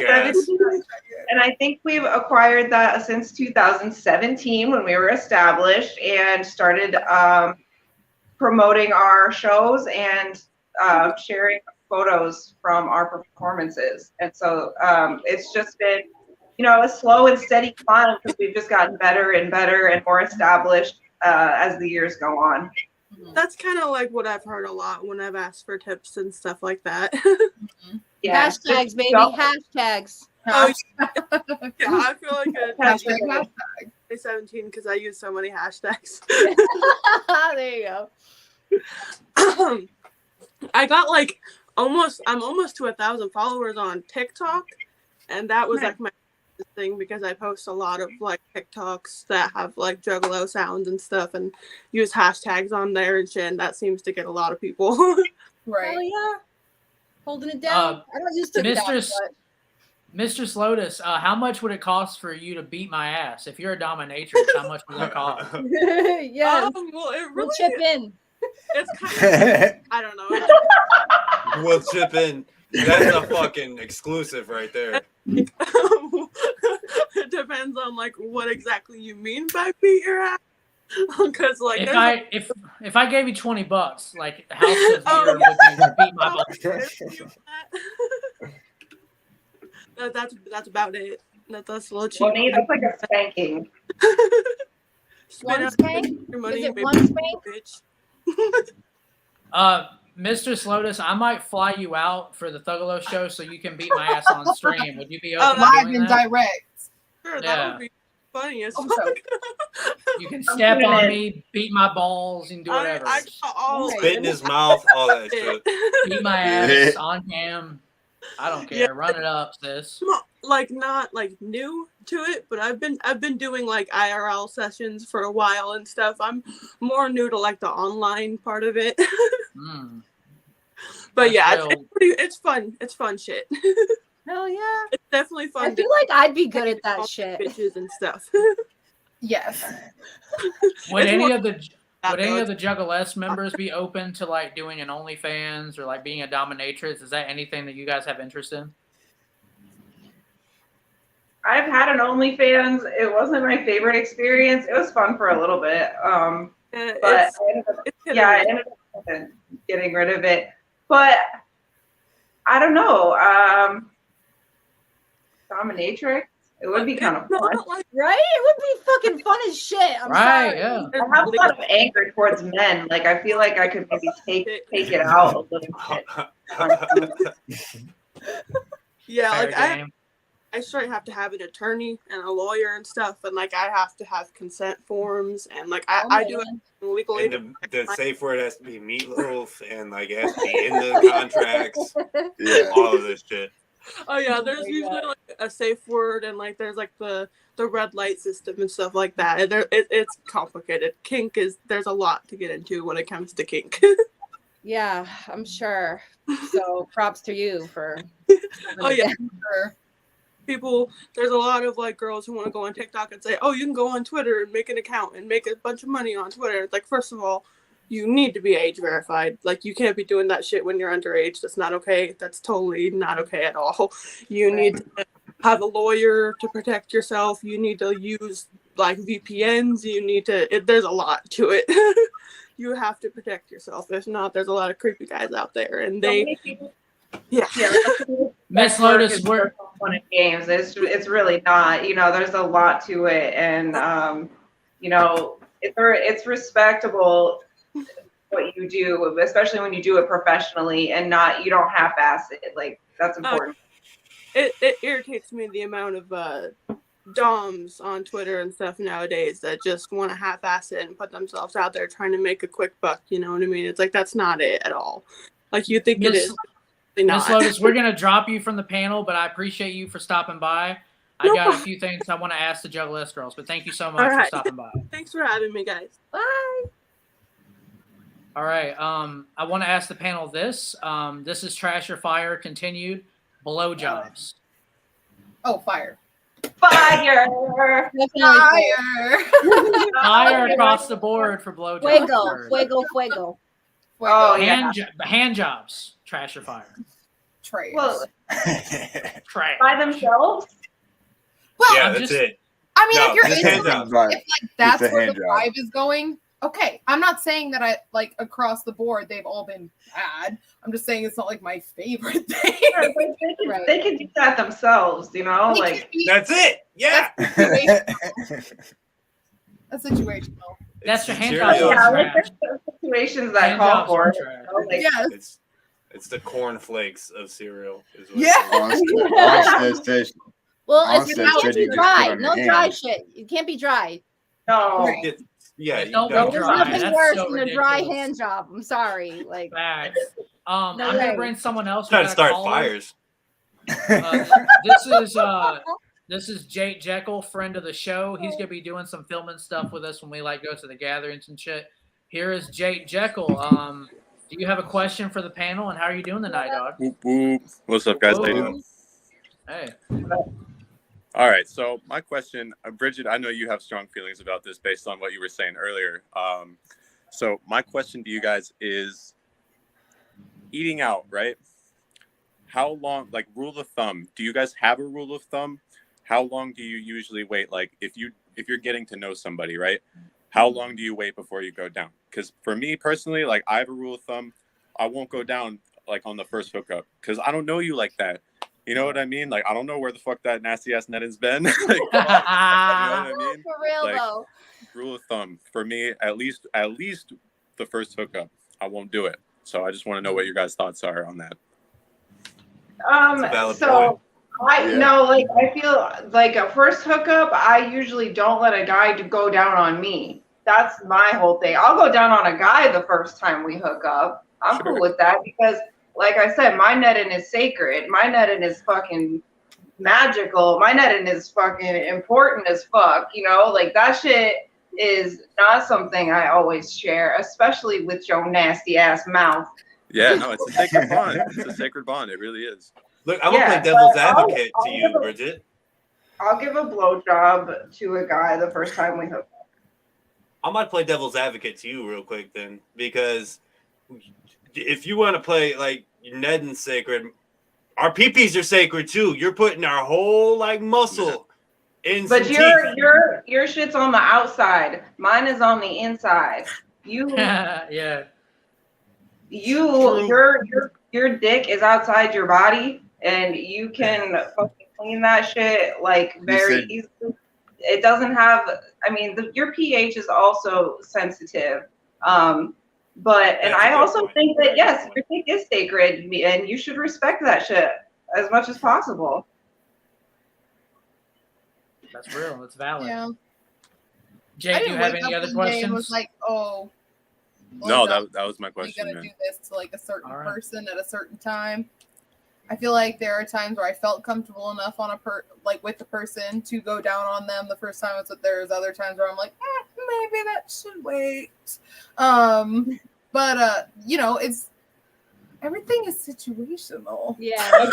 Speaker 2: Yes.
Speaker 4: 17. And I think we've acquired that since 2017 when we were established and started promoting our shows and sharing photos from our performances. And so it's just been, a slow and steady climb because we've just gotten better and better and more established as the years go on.
Speaker 7: That's kind of like what I've heard a lot when I've asked for tips and stuff like that.
Speaker 4: Yeah,
Speaker 5: Hashtags,
Speaker 4: just
Speaker 5: baby.
Speaker 4: don't-
Speaker 5: Hashtags.
Speaker 7: Oh, yeah, I feel like a
Speaker 4: Hashtag.
Speaker 7: hashtag 17 because I use so many hashtags.
Speaker 5: There you go.
Speaker 7: I got like I'm almost to 1,000 followers on TikTok, and that was like my thing because I post a lot of like TikToks that have like Juggalo sounds and stuff and use hashtags on there and shit, and that seems to get a lot of people.
Speaker 3: Right.
Speaker 5: Oh yeah. Holding it down. I don't use TikTok.
Speaker 1: Mistress Lotus, how much would it cost for you to beat my ass? If you're a dominatrix, how much would that cost?
Speaker 5: But... yes.
Speaker 7: Well, it
Speaker 5: We'll
Speaker 7: really
Speaker 5: chip in.
Speaker 7: it's kind of I don't know.
Speaker 2: We'll chip in. That's a fucking exclusive right there.
Speaker 7: It depends on like what exactly you mean by beat your ass. Because like
Speaker 1: if I gave you $20, like House of
Speaker 7: Oh,
Speaker 1: Beer would beat my balls.
Speaker 7: that's about it. That's a little cheap.
Speaker 4: Well, that's like a spanking.
Speaker 7: Spend
Speaker 5: One
Speaker 7: out
Speaker 5: spank?
Speaker 7: your money,
Speaker 5: Is it
Speaker 7: baby,
Speaker 5: one spank?
Speaker 7: bitch.
Speaker 1: Mistress Lotus, I might fly you out for the Thuggalo show so you can beat my ass on stream. Would you be open to
Speaker 3: Live
Speaker 1: doing
Speaker 3: and
Speaker 1: that?
Speaker 3: direct.
Speaker 7: Sure, that
Speaker 1: Yeah.
Speaker 7: would be funny as
Speaker 3: Oh,
Speaker 7: fuck.
Speaker 1: You can step on me, beat my balls, and do whatever.
Speaker 7: I all
Speaker 2: Spit in his mouth, all that shit.
Speaker 1: Beat my ass on cam. I don't care.
Speaker 7: Yeah.
Speaker 1: Run it up, sis.
Speaker 7: like not like new to it, but I've been doing like IRL sessions for a while and stuff. I'm more new to like the online part of it.
Speaker 1: Mm.
Speaker 7: But yeah,
Speaker 1: That's
Speaker 7: it's fun. It's fun shit.
Speaker 5: Hell yeah.
Speaker 7: It's definitely fun.
Speaker 5: I feel like I'd be good at that shit.
Speaker 7: Bitches and stuff.
Speaker 3: Yes.
Speaker 1: Would
Speaker 7: It's
Speaker 1: any
Speaker 7: more-
Speaker 1: of the
Speaker 7: Would
Speaker 1: Juggalesque members be open to like doing an OnlyFans or like being a dominatrix? Is that anything that you guys have interest in?
Speaker 4: I've had an OnlyFans. It wasn't my favorite experience. It was fun for a little bit. But I ended up getting rid of it. But I don't know. Dominatrix. It would be kind of fun.
Speaker 5: Right? It would be fucking fun as shit. I'm
Speaker 1: Right,
Speaker 5: sorry.
Speaker 1: yeah.
Speaker 4: I have a lot of anger towards men. Like I feel like I could maybe take it out a little bit.
Speaker 7: Yeah,
Speaker 1: Fair
Speaker 7: like
Speaker 1: game.
Speaker 7: I straight have to have an attorney and a lawyer and stuff, and like I have to have consent forms and like I do it legally.
Speaker 2: And the safe word has to be meatloaf, and like it has to be in the contracts.
Speaker 6: Yeah.
Speaker 2: All of this shit.
Speaker 7: Oh yeah, there's
Speaker 5: my
Speaker 7: usually
Speaker 5: God.
Speaker 7: like a safe word and like there's like the red light system and stuff like that. And it's complicated. Kink there's a lot to get into when it comes to kink.
Speaker 5: Yeah, I'm sure. So props to you for.
Speaker 7: Oh yeah,
Speaker 3: Sure.
Speaker 7: there's a lot of like girls who want to go on TikTok and say, oh, you can go on Twitter and make an account and make a bunch of money on Twitter. It's like, first of all, you need to be age verified. Like you can't be doing that shit when you're underage. That's not okay. That's totally not okay at all. You need to have a lawyer to protect yourself. You need to use like VPNs. You need to, there's a lot to it. You have to protect yourself. If not, there's a lot of creepy guys out there and they, yeah.
Speaker 1: Miss Lotus,
Speaker 4: we're fun in games. It's really not. There's a lot to it, and it's respectable what you do, especially when you do it professionally and you don't half-ass it. Like that's important.
Speaker 7: It irritates me the amount of DOMs on Twitter and stuff nowadays that just want to half-ass it and put themselves out there trying to make a quick buck. You know what I mean? It's like that's not it at all. Like you think it is.
Speaker 1: Miss Lotus, we're gonna drop you from the panel, but I appreciate you for stopping by. I got a few things I want to ask the Juggalesque girls, but thank you so much for stopping by.
Speaker 7: Thanks for having me, guys.
Speaker 5: Bye.
Speaker 1: All right. I want to ask the panel this. This is Trash or Fire continued. Blowjobs.
Speaker 3: Oh, fire.
Speaker 4: Fire.
Speaker 5: Definitely
Speaker 3: Fire.
Speaker 1: Fire across the board for blowjobs.
Speaker 5: fuego, fuego, fuego.
Speaker 4: Oh, yeah.
Speaker 1: Hand jobs. Trash or fire.
Speaker 3: Trash.
Speaker 4: Well,
Speaker 1: Trash.
Speaker 4: by themselves.
Speaker 3: Well,
Speaker 2: Yeah,
Speaker 1: I'm
Speaker 2: that's
Speaker 1: just-
Speaker 2: it.
Speaker 3: I mean,
Speaker 2: No,
Speaker 3: if you're
Speaker 2: just
Speaker 3: into
Speaker 2: hand
Speaker 3: it,
Speaker 2: jobs.
Speaker 6: Right.
Speaker 3: if like that's
Speaker 6: Just a
Speaker 3: where
Speaker 6: hand
Speaker 3: the
Speaker 6: job.
Speaker 3: vibe is going, okay. I'm not saying that I like across the board they've all been bad. I'm just saying it's not like my favorite thing.
Speaker 5: Right.
Speaker 4: They can do that themselves, you know?
Speaker 3: It
Speaker 4: Like,
Speaker 3: could be-
Speaker 2: That's it. Yeah.
Speaker 3: That's situational.
Speaker 1: That's your hand
Speaker 2: Cheerios.
Speaker 1: jobs.
Speaker 4: yeah,
Speaker 1: are
Speaker 4: like
Speaker 1: trash.
Speaker 4: there's situations that
Speaker 1: Hand
Speaker 4: call
Speaker 1: jobs
Speaker 4: for
Speaker 1: are
Speaker 4: it.
Speaker 1: trash.
Speaker 4: You know? Like,
Speaker 3: Yes.
Speaker 2: It's the cornflakes of cereal. Is what
Speaker 3: Yeah.
Speaker 6: Onsted station.
Speaker 5: Well,
Speaker 6: Onsted
Speaker 5: it can't
Speaker 6: said
Speaker 5: be
Speaker 6: you just
Speaker 5: dry.
Speaker 6: put on
Speaker 5: No
Speaker 6: your
Speaker 5: dry
Speaker 6: hand.
Speaker 5: shit. It can't be dry.
Speaker 4: no.
Speaker 3: Right.
Speaker 2: Yeah.
Speaker 1: It don't
Speaker 2: don't-
Speaker 1: be
Speaker 5: There's
Speaker 1: dry.
Speaker 5: nothing
Speaker 1: That's
Speaker 5: worse
Speaker 1: so
Speaker 5: than a dry
Speaker 1: ridiculous.
Speaker 5: hand job. I'm sorry. Like,
Speaker 1: Facts. I'm
Speaker 5: No
Speaker 1: gonna
Speaker 5: way.
Speaker 1: bring someone else.
Speaker 2: Trying
Speaker 1: We
Speaker 2: to
Speaker 1: got a
Speaker 2: start
Speaker 1: caller.
Speaker 2: fires.
Speaker 1: This is Jake Jekyll, friend of the show. He's gonna be doing some filming stuff with us when we like go to the gatherings and shit. Here is Jake Jekyll. Do you have a question for the panel? And how are you doing tonight, dog?
Speaker 8: Whoop, whoop. What's up, guys? How you doing?
Speaker 1: Hey.
Speaker 8: All right. So my question, Bridget, I know you have strong feelings about this based on what you were saying earlier. So my question to you guys is eating out, right? How long, like rule of thumb, do you guys have a rule of thumb? How long do you usually wait? Like if you're getting to know somebody, right? How long do you wait before you go down? Because for me personally, like I have a rule of thumb. I won't go down like on the first hookup because I don't know you like that. You know what I mean? Like I don't know where the fuck that nasty ass Netten's been. Like, come on. You know what I mean?
Speaker 5: for real
Speaker 8: Like,
Speaker 5: though.
Speaker 8: Rule of thumb for me, at least the first hookup, I won't do it. So I just want to know what your guys' thoughts are on that.
Speaker 2: That's a valid
Speaker 4: So I
Speaker 6: Yeah.
Speaker 4: know, like I feel like a first hookup, I usually don't let a guy go down on me. That's my whole thing. I'll go down on a guy the first time we hook up. I'm
Speaker 8: Sure.
Speaker 4: cool with that because, like I said, my netting is sacred. My netting is fucking magical. My netting is fucking important as fuck. You know, like that shit is not something I always share, especially with your nasty ass mouth.
Speaker 8: Yeah, no, it's a sacred bond. It's a sacred bond. It really is.
Speaker 2: Look, I'm gonna
Speaker 4: Yeah,
Speaker 2: play devil's
Speaker 4: but I'll-
Speaker 2: advocate to
Speaker 4: I'll
Speaker 2: you,
Speaker 4: give a-
Speaker 2: Bridget.
Speaker 4: I'll give a blowjob to a guy the first time we hook up.
Speaker 2: I might play devil's advocate to you real quick then, because if you want to play like Nedden's sacred, our peepees are sacred too. You're putting our whole like muscle in.
Speaker 4: But
Speaker 2: some
Speaker 4: your shit's on the outside. Mine is on the inside.
Speaker 1: Yeah.
Speaker 4: Your dick is outside your body, and you can fucking clean that shit like very
Speaker 6: said-
Speaker 4: easily. It doesn't have. I mean, your pH is also sensitive. But and
Speaker 2: That's a
Speaker 4: I
Speaker 2: good
Speaker 4: also
Speaker 2: point.
Speaker 4: think that yes, your dick is sacred, and you should respect that shit as much as possible.
Speaker 1: That's real. That's valid.
Speaker 3: Yeah.
Speaker 1: Jake,
Speaker 3: I
Speaker 1: do you
Speaker 3: didn't
Speaker 1: have
Speaker 3: wake
Speaker 1: any
Speaker 3: up
Speaker 1: other
Speaker 3: one day and
Speaker 1: questions?
Speaker 3: was like, oh.
Speaker 8: No,
Speaker 3: blowjob.
Speaker 8: that was my
Speaker 3: You
Speaker 8: question,
Speaker 3: gotta
Speaker 8: man.
Speaker 3: do this to like a certain
Speaker 1: All right.
Speaker 3: person at a certain time. I feel like there are times where I felt comfortable enough on with the person to go down on them the first time. But there's other times where I'm like, maybe that should wait. But you know, everything is situational.
Speaker 5: Yeah.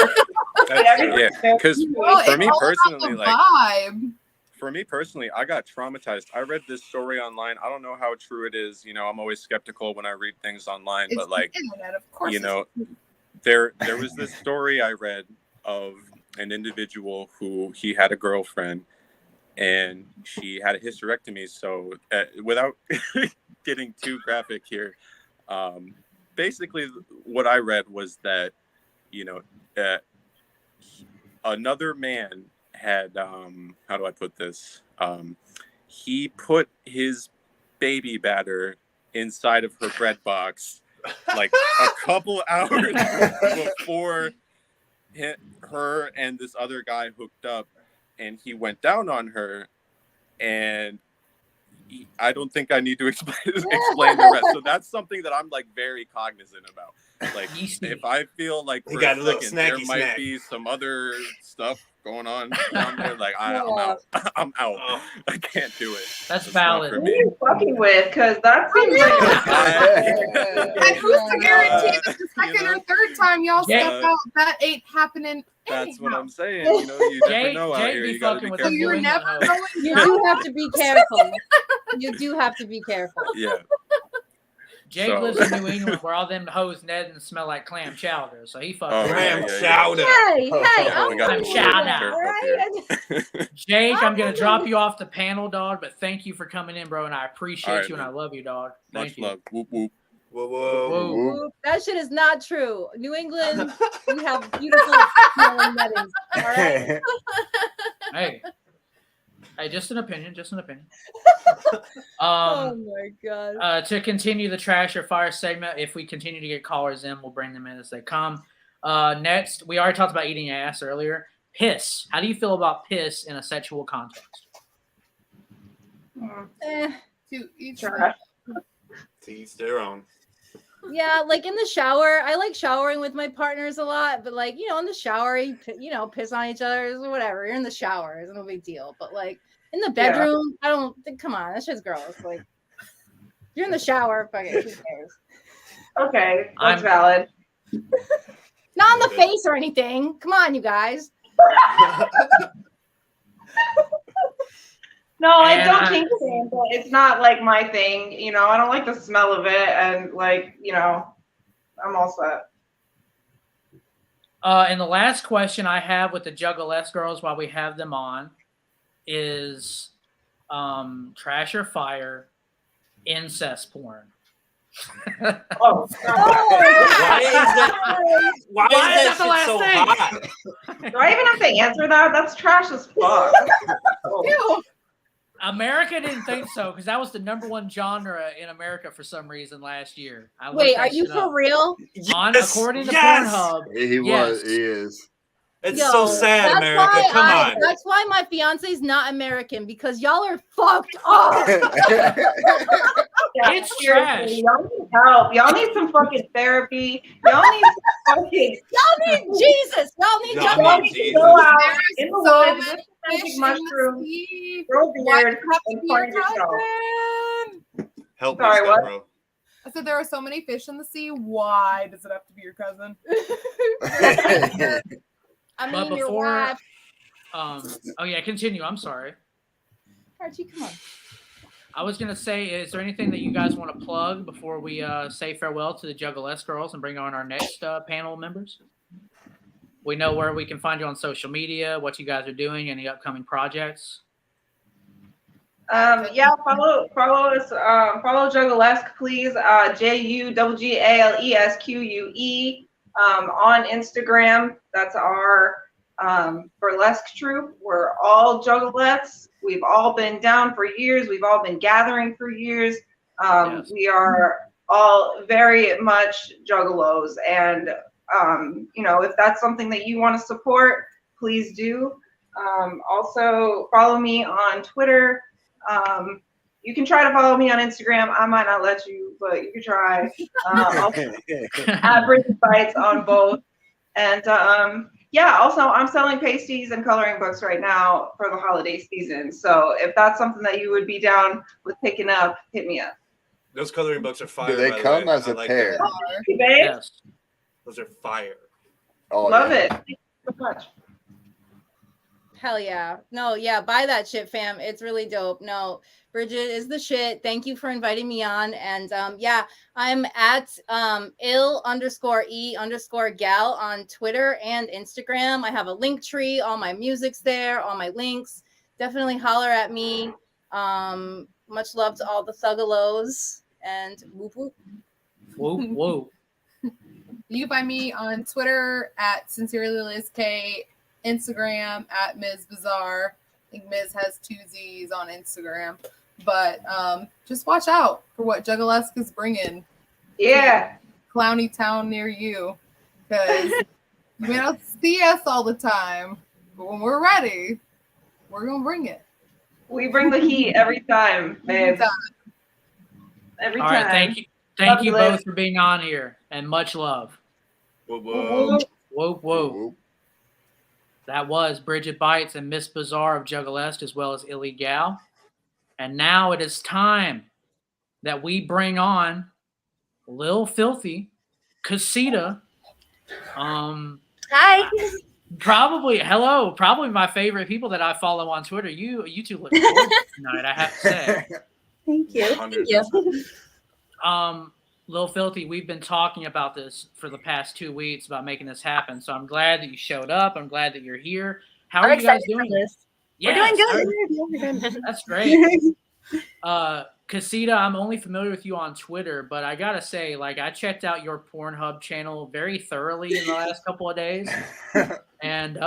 Speaker 8: Yeah, because
Speaker 3: Well,
Speaker 8: for
Speaker 3: it's
Speaker 8: me
Speaker 3: all about
Speaker 8: personally,
Speaker 3: the
Speaker 8: like
Speaker 3: vibe.
Speaker 8: for me personally, I got traumatized. I read this story online. I don't know how true it is. You know, I'm always skeptical when I read things online,
Speaker 3: It's
Speaker 8: but like,
Speaker 3: the internet, of course.
Speaker 8: you know, there was this story I read of an individual who he had a girlfriend and she had a hysterectomy. So without getting too graphic here, basically what I read was that, you know, another man had, how do I put this? He put his baby batter inside of her bread box like a couple hours before her and this other guy hooked up, and he went down on her, and I don't think I need to explain the rest. So that's something that I'm like very cognizant about. Like if I feel like
Speaker 2: You
Speaker 8: for
Speaker 2: got
Speaker 8: a
Speaker 2: a little
Speaker 8: second there
Speaker 2: snacky
Speaker 8: might
Speaker 2: snack.
Speaker 8: be some other stuff going on down there. Like I'm out. I'm out.
Speaker 2: Oh.
Speaker 8: I can't do it.
Speaker 1: That's
Speaker 8: It's not
Speaker 1: valid.
Speaker 8: for
Speaker 4: Who are
Speaker 8: me.
Speaker 4: you fucking with? Because that seems like
Speaker 3: And who's to guarantee that the
Speaker 8: You
Speaker 3: second
Speaker 8: know?
Speaker 3: or third time y'all
Speaker 1: Jay-
Speaker 3: step out, that ain't happening?
Speaker 8: That's what
Speaker 3: anyhow.
Speaker 8: I'm saying. You know, you never
Speaker 1: Jay-
Speaker 8: know out
Speaker 1: Jay
Speaker 8: here.
Speaker 1: be
Speaker 8: You gotta
Speaker 1: fucking
Speaker 8: be
Speaker 1: with
Speaker 3: So
Speaker 8: careful.
Speaker 3: you're
Speaker 1: New
Speaker 3: never
Speaker 1: England
Speaker 3: going
Speaker 5: You
Speaker 3: down.
Speaker 5: do have to be careful. You do have to be careful.
Speaker 8: Yeah.
Speaker 1: Jake
Speaker 8: So-
Speaker 1: lives in New England where all them hoes Ned and smell like clam chowder, so he fucking.
Speaker 8: Oh,
Speaker 2: Clam
Speaker 8: yeah.
Speaker 2: chowder.
Speaker 5: Hey,
Speaker 6: Oh,
Speaker 5: hey,
Speaker 6: yeah,
Speaker 5: I'm
Speaker 8: we got
Speaker 1: I'm
Speaker 8: the
Speaker 5: into
Speaker 1: shout
Speaker 5: that,
Speaker 1: out.
Speaker 5: right?
Speaker 1: Jake, I'm gonna drop you off the panel, dog. But thank you for coming in, bro, and I appreciate
Speaker 8: All right,
Speaker 1: you and I
Speaker 8: man.
Speaker 1: love you, dog. Thank
Speaker 8: Much
Speaker 1: you.
Speaker 8: love. Whoop whoop.
Speaker 2: Whoa, whoa.
Speaker 1: Whoa.
Speaker 5: Whoop. That shit is not true. New England, we have beautiful smelling weddings. All right.
Speaker 1: Hey, hey, just an opinion. Just an opinion.
Speaker 5: Oh my god.
Speaker 1: To continue the trash or fire segment, if we continue to get callers in, we'll bring them in as they come. Next, we already talked about eating ass earlier. Piss. How do you feel about piss in a sexual context?
Speaker 3: To each
Speaker 4: Trash.
Speaker 2: To each their own.
Speaker 5: Yeah, like in the shower, I like showering with my partners a lot, but like, in the shower, you piss on each other or whatever. You're in the shower, it's no big deal. But like in the bedroom, I don't think, come on, that shit's gross. Like, you're in the shower, fuck it, who cares?
Speaker 4: Okay,
Speaker 1: I'm-
Speaker 4: that's valid.
Speaker 5: Not on the face or anything. Come on, you guys.
Speaker 4: No, I
Speaker 1: And
Speaker 4: don't
Speaker 1: I-
Speaker 4: think so, but it's not like my thing. I don't like the smell of it, and like, I'm all set.
Speaker 1: And the last question I have with the Juggalesque girls while we have them on is trash or fire incest porn.
Speaker 4: Oh,
Speaker 2: Why is that? Why is that
Speaker 1: the last
Speaker 2: shit so
Speaker 1: thing?
Speaker 2: hot?
Speaker 4: do I even have to answer that? That's trash as fuck.
Speaker 3: Ew.
Speaker 1: America didn't think so because that was the #1 genre in America for some reason last year. I looked
Speaker 5: Wait,
Speaker 1: that
Speaker 5: are you
Speaker 1: shit
Speaker 5: for
Speaker 1: up.
Speaker 5: real?
Speaker 1: According to
Speaker 2: Yes!
Speaker 1: Pornhub,
Speaker 6: He
Speaker 1: Yes.
Speaker 6: was. He is.
Speaker 2: It's
Speaker 5: Yo,
Speaker 2: so sad,
Speaker 5: that's
Speaker 2: America.
Speaker 5: why
Speaker 2: Come on.
Speaker 5: That's why my fiance's not American, because y'all are fucked up.
Speaker 4: Yeah,
Speaker 1: It's
Speaker 4: seriously,
Speaker 1: trash.
Speaker 4: Y'all need help. Y'all need some fucking therapy. Y'all need some fucking.
Speaker 5: Y'all need Jesus. Y'all need
Speaker 2: No,
Speaker 5: Juggalesque.
Speaker 2: I
Speaker 4: Y'all
Speaker 2: mean,
Speaker 4: need to go out in the
Speaker 3: So
Speaker 4: woods,
Speaker 3: many
Speaker 4: get
Speaker 3: fish
Speaker 4: some
Speaker 3: in
Speaker 4: magic
Speaker 3: the
Speaker 4: mushroom,
Speaker 3: sea.
Speaker 4: grow
Speaker 3: Why
Speaker 4: beard,
Speaker 3: do you have to
Speaker 4: and
Speaker 3: be your
Speaker 4: find yourself.
Speaker 3: cousin?
Speaker 2: Help me,
Speaker 4: Sorry,
Speaker 2: Scott,
Speaker 4: what?
Speaker 2: bro.
Speaker 3: I said there are so many fish in the sea. Why does it have to be your cousin?
Speaker 5: I
Speaker 1: But
Speaker 5: mean, your
Speaker 1: before-
Speaker 5: wife.
Speaker 1: oh yeah, continue. I'm sorry.
Speaker 5: Archie, come on.
Speaker 1: I was gonna say, is there anything that you guys want to plug before we say farewell to the Juggalesque girls and bring on our next panel members? We know where we can find you on social media, what you guys are doing, any upcoming projects.
Speaker 4: Yeah, follow us. Follow Juggalesque, please. JUGGALESQUE on Instagram. That's our burlesque troupe. We're all Juggalettes. We've all been down for years. We've all been gathering for years.
Speaker 1: Yes.
Speaker 4: We are all very much Juggalos, and if that's something that you want to support, please do. Also, follow me on Twitter. You can try to follow me on Instagram. I might not let you, but you can try. Also, at Bridget Bites on both. And also I'm selling pasties and coloring books right now for the holiday season. So if that's something that you would be down with picking up, hit me up.
Speaker 2: Those coloring books are fire.
Speaker 6: Do they
Speaker 2: by the
Speaker 6: come
Speaker 2: way.
Speaker 6: as
Speaker 2: I
Speaker 6: a
Speaker 2: like
Speaker 6: pair?
Speaker 2: that.
Speaker 4: Hey, babe.
Speaker 1: Yes.
Speaker 2: Those are fire.
Speaker 6: Oh,
Speaker 4: Love
Speaker 6: yeah.
Speaker 4: it. Thank you so much.
Speaker 5: Hell yeah. No, yeah, buy that shit, fam. It's really dope. No, Bridget is the shit. Thank you for inviting me on. And yeah, I'm at ill_e_gal on Twitter and Instagram. I have a link tree. All my music's there, all my links. Definitely holler at me. Much love to all the Thuggalos. And whoop whoop.
Speaker 1: Whoa, whoa.
Speaker 3: You can find me on Twitter at SincerelyLizK, Instagram at Ms. Bizarre. I think Ms. has 2 Z's on Instagram. But just watch out for what Juggalesque is bringing.
Speaker 4: Yeah.
Speaker 3: Clowny town near you. Because you may not see us all the time. But when we're ready, we're going to bring it.
Speaker 4: We bring the heat every time, babe. Every
Speaker 1: All
Speaker 4: time.
Speaker 1: right, thank you. Thank you
Speaker 4: Love you,
Speaker 1: both for being on here, and much love.
Speaker 2: Whoa, whoa.
Speaker 1: Whoa, whoa.
Speaker 6: Whoop.
Speaker 1: That was Bridget Bites and Miss Bizarre of Juggalesque, as well as Illegal. And now it is time that we bring on Lil Filthy, Casita.
Speaker 9: Hi.
Speaker 1: Probably my favorite people that I follow on Twitter. You two look gorgeous tonight, I have to say.
Speaker 9: Thank you. Thank you.
Speaker 1: Lil Filthy, we've been talking about this for the past 2 weeks about making this happen. So I'm glad that you showed up. I'm glad that you're here. How are you guys doing?
Speaker 9: We're doing good.
Speaker 1: That's great. Casita, I'm only familiar with you on Twitter, but I gotta say, like, I checked out your Pornhub channel very thoroughly in the last couple of days. And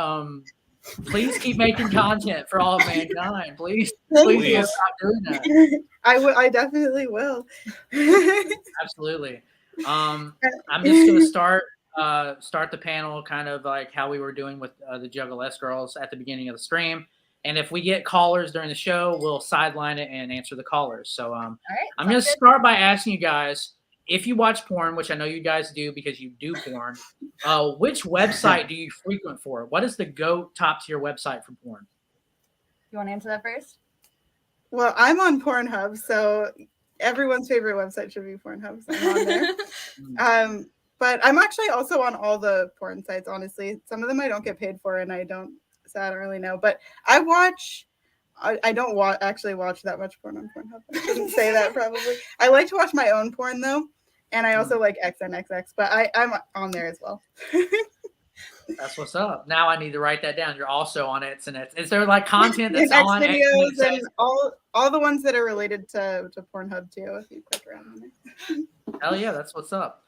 Speaker 1: please keep making content for all of mankind. Please don't stop doing that.
Speaker 7: I definitely will.
Speaker 1: Absolutely. I'm just gonna start the panel kind of like how we were doing with the Juggalesque girls at the beginning of the stream. And if we get callers during the show, we'll sideline it and answer the callers. So I'm going to start by asking you guys, if you watch porn, which I know you guys do because you do porn, which website do you frequent for? What is the top tier website for porn?
Speaker 9: You want to answer that first?
Speaker 7: Well, I'm on Pornhub, so everyone's favorite website should be Pornhub. So I'm on there. But I'm actually also on all the porn sites, honestly. Some of them I don't get paid for, and I don't really know. But I don't actually watch that much porn on Pornhub. I shouldn't say that probably. I like to watch my own porn, though. And I also like XNXX, but I'm on there as well.
Speaker 1: That's what's up. Now I need to write that down. You're also on it. Is there like content that's
Speaker 7: and
Speaker 1: on
Speaker 7: videos and all the ones that are related to Pornhub too, if you click around on it.
Speaker 1: Hell yeah, that's what's up.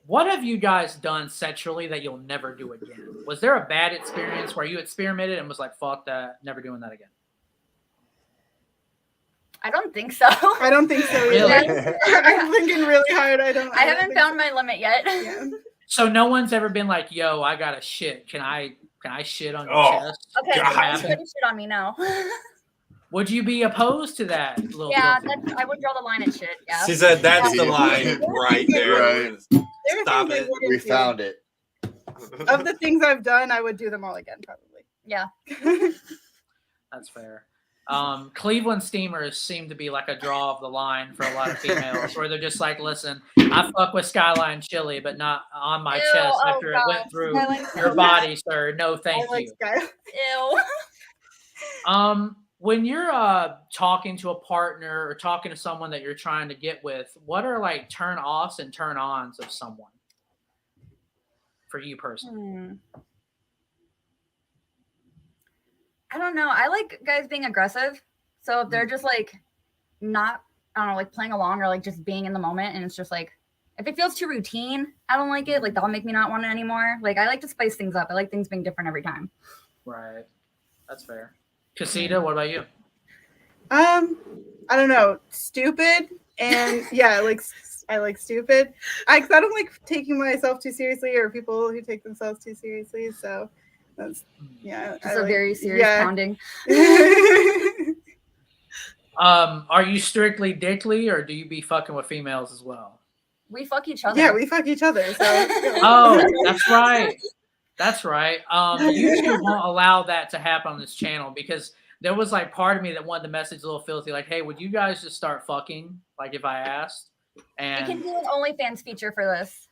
Speaker 1: What have you guys done sexually that you'll never do again? Was there a bad experience where you experimented and was like, fuck that, never doing that again?
Speaker 9: I don't think so.
Speaker 7: I don't think so either. Really? I'm thinking really hard. I
Speaker 9: haven't found my limit yet.
Speaker 7: Yeah.
Speaker 1: So no one's ever been like, yo, I got to shit. Can I shit on your chest?
Speaker 9: Okay, you couldn't shit on me now.
Speaker 1: Would you be opposed to that?
Speaker 9: Yeah, I would draw the line at shit. Yeah.
Speaker 2: She said that's the line right there.
Speaker 6: Right.
Speaker 2: Stop it.
Speaker 6: We found it.
Speaker 7: Of the things I've done, I would do them all again, probably.
Speaker 9: Yeah.
Speaker 1: That's fair. Cleveland Steamers seem to be like a draw of the line for a lot of females, where they're just like, listen, I fuck with Skyline Chili, but not on my chest after it went through your body, sir. No, thank you.
Speaker 9: Ew.
Speaker 1: When you're talking to a partner or talking to someone that you're trying to get with, what are like turn offs and turn ons of someone for you personally?
Speaker 9: I don't know. I like guys being aggressive. So if they're just like not, I don't know, like playing along or like just being in the moment, and it's just like, if it feels too routine, I don't like it. Like that'll make me not want it anymore. Like I like to spice things up. I like things being different every time.
Speaker 1: Right. That's fair. Casita, what about you?
Speaker 7: I don't know. Stupid. And yeah, I like stupid. I don't like taking myself too seriously or people who take themselves too seriously. So that's, yeah.
Speaker 9: Just very serious pounding.
Speaker 1: Are you strictly dickly or do you be fucking with females as well?
Speaker 9: We fuck each other.
Speaker 7: Yeah, we fuck each other. So.
Speaker 1: Oh, that's right. That's right. YouTube won't allow that to happen on this channel because there was like part of me that wanted to message Lil Filthy like, hey, would you guys just start fucking? Like if I asked. And
Speaker 9: we can do an OnlyFans feature for this.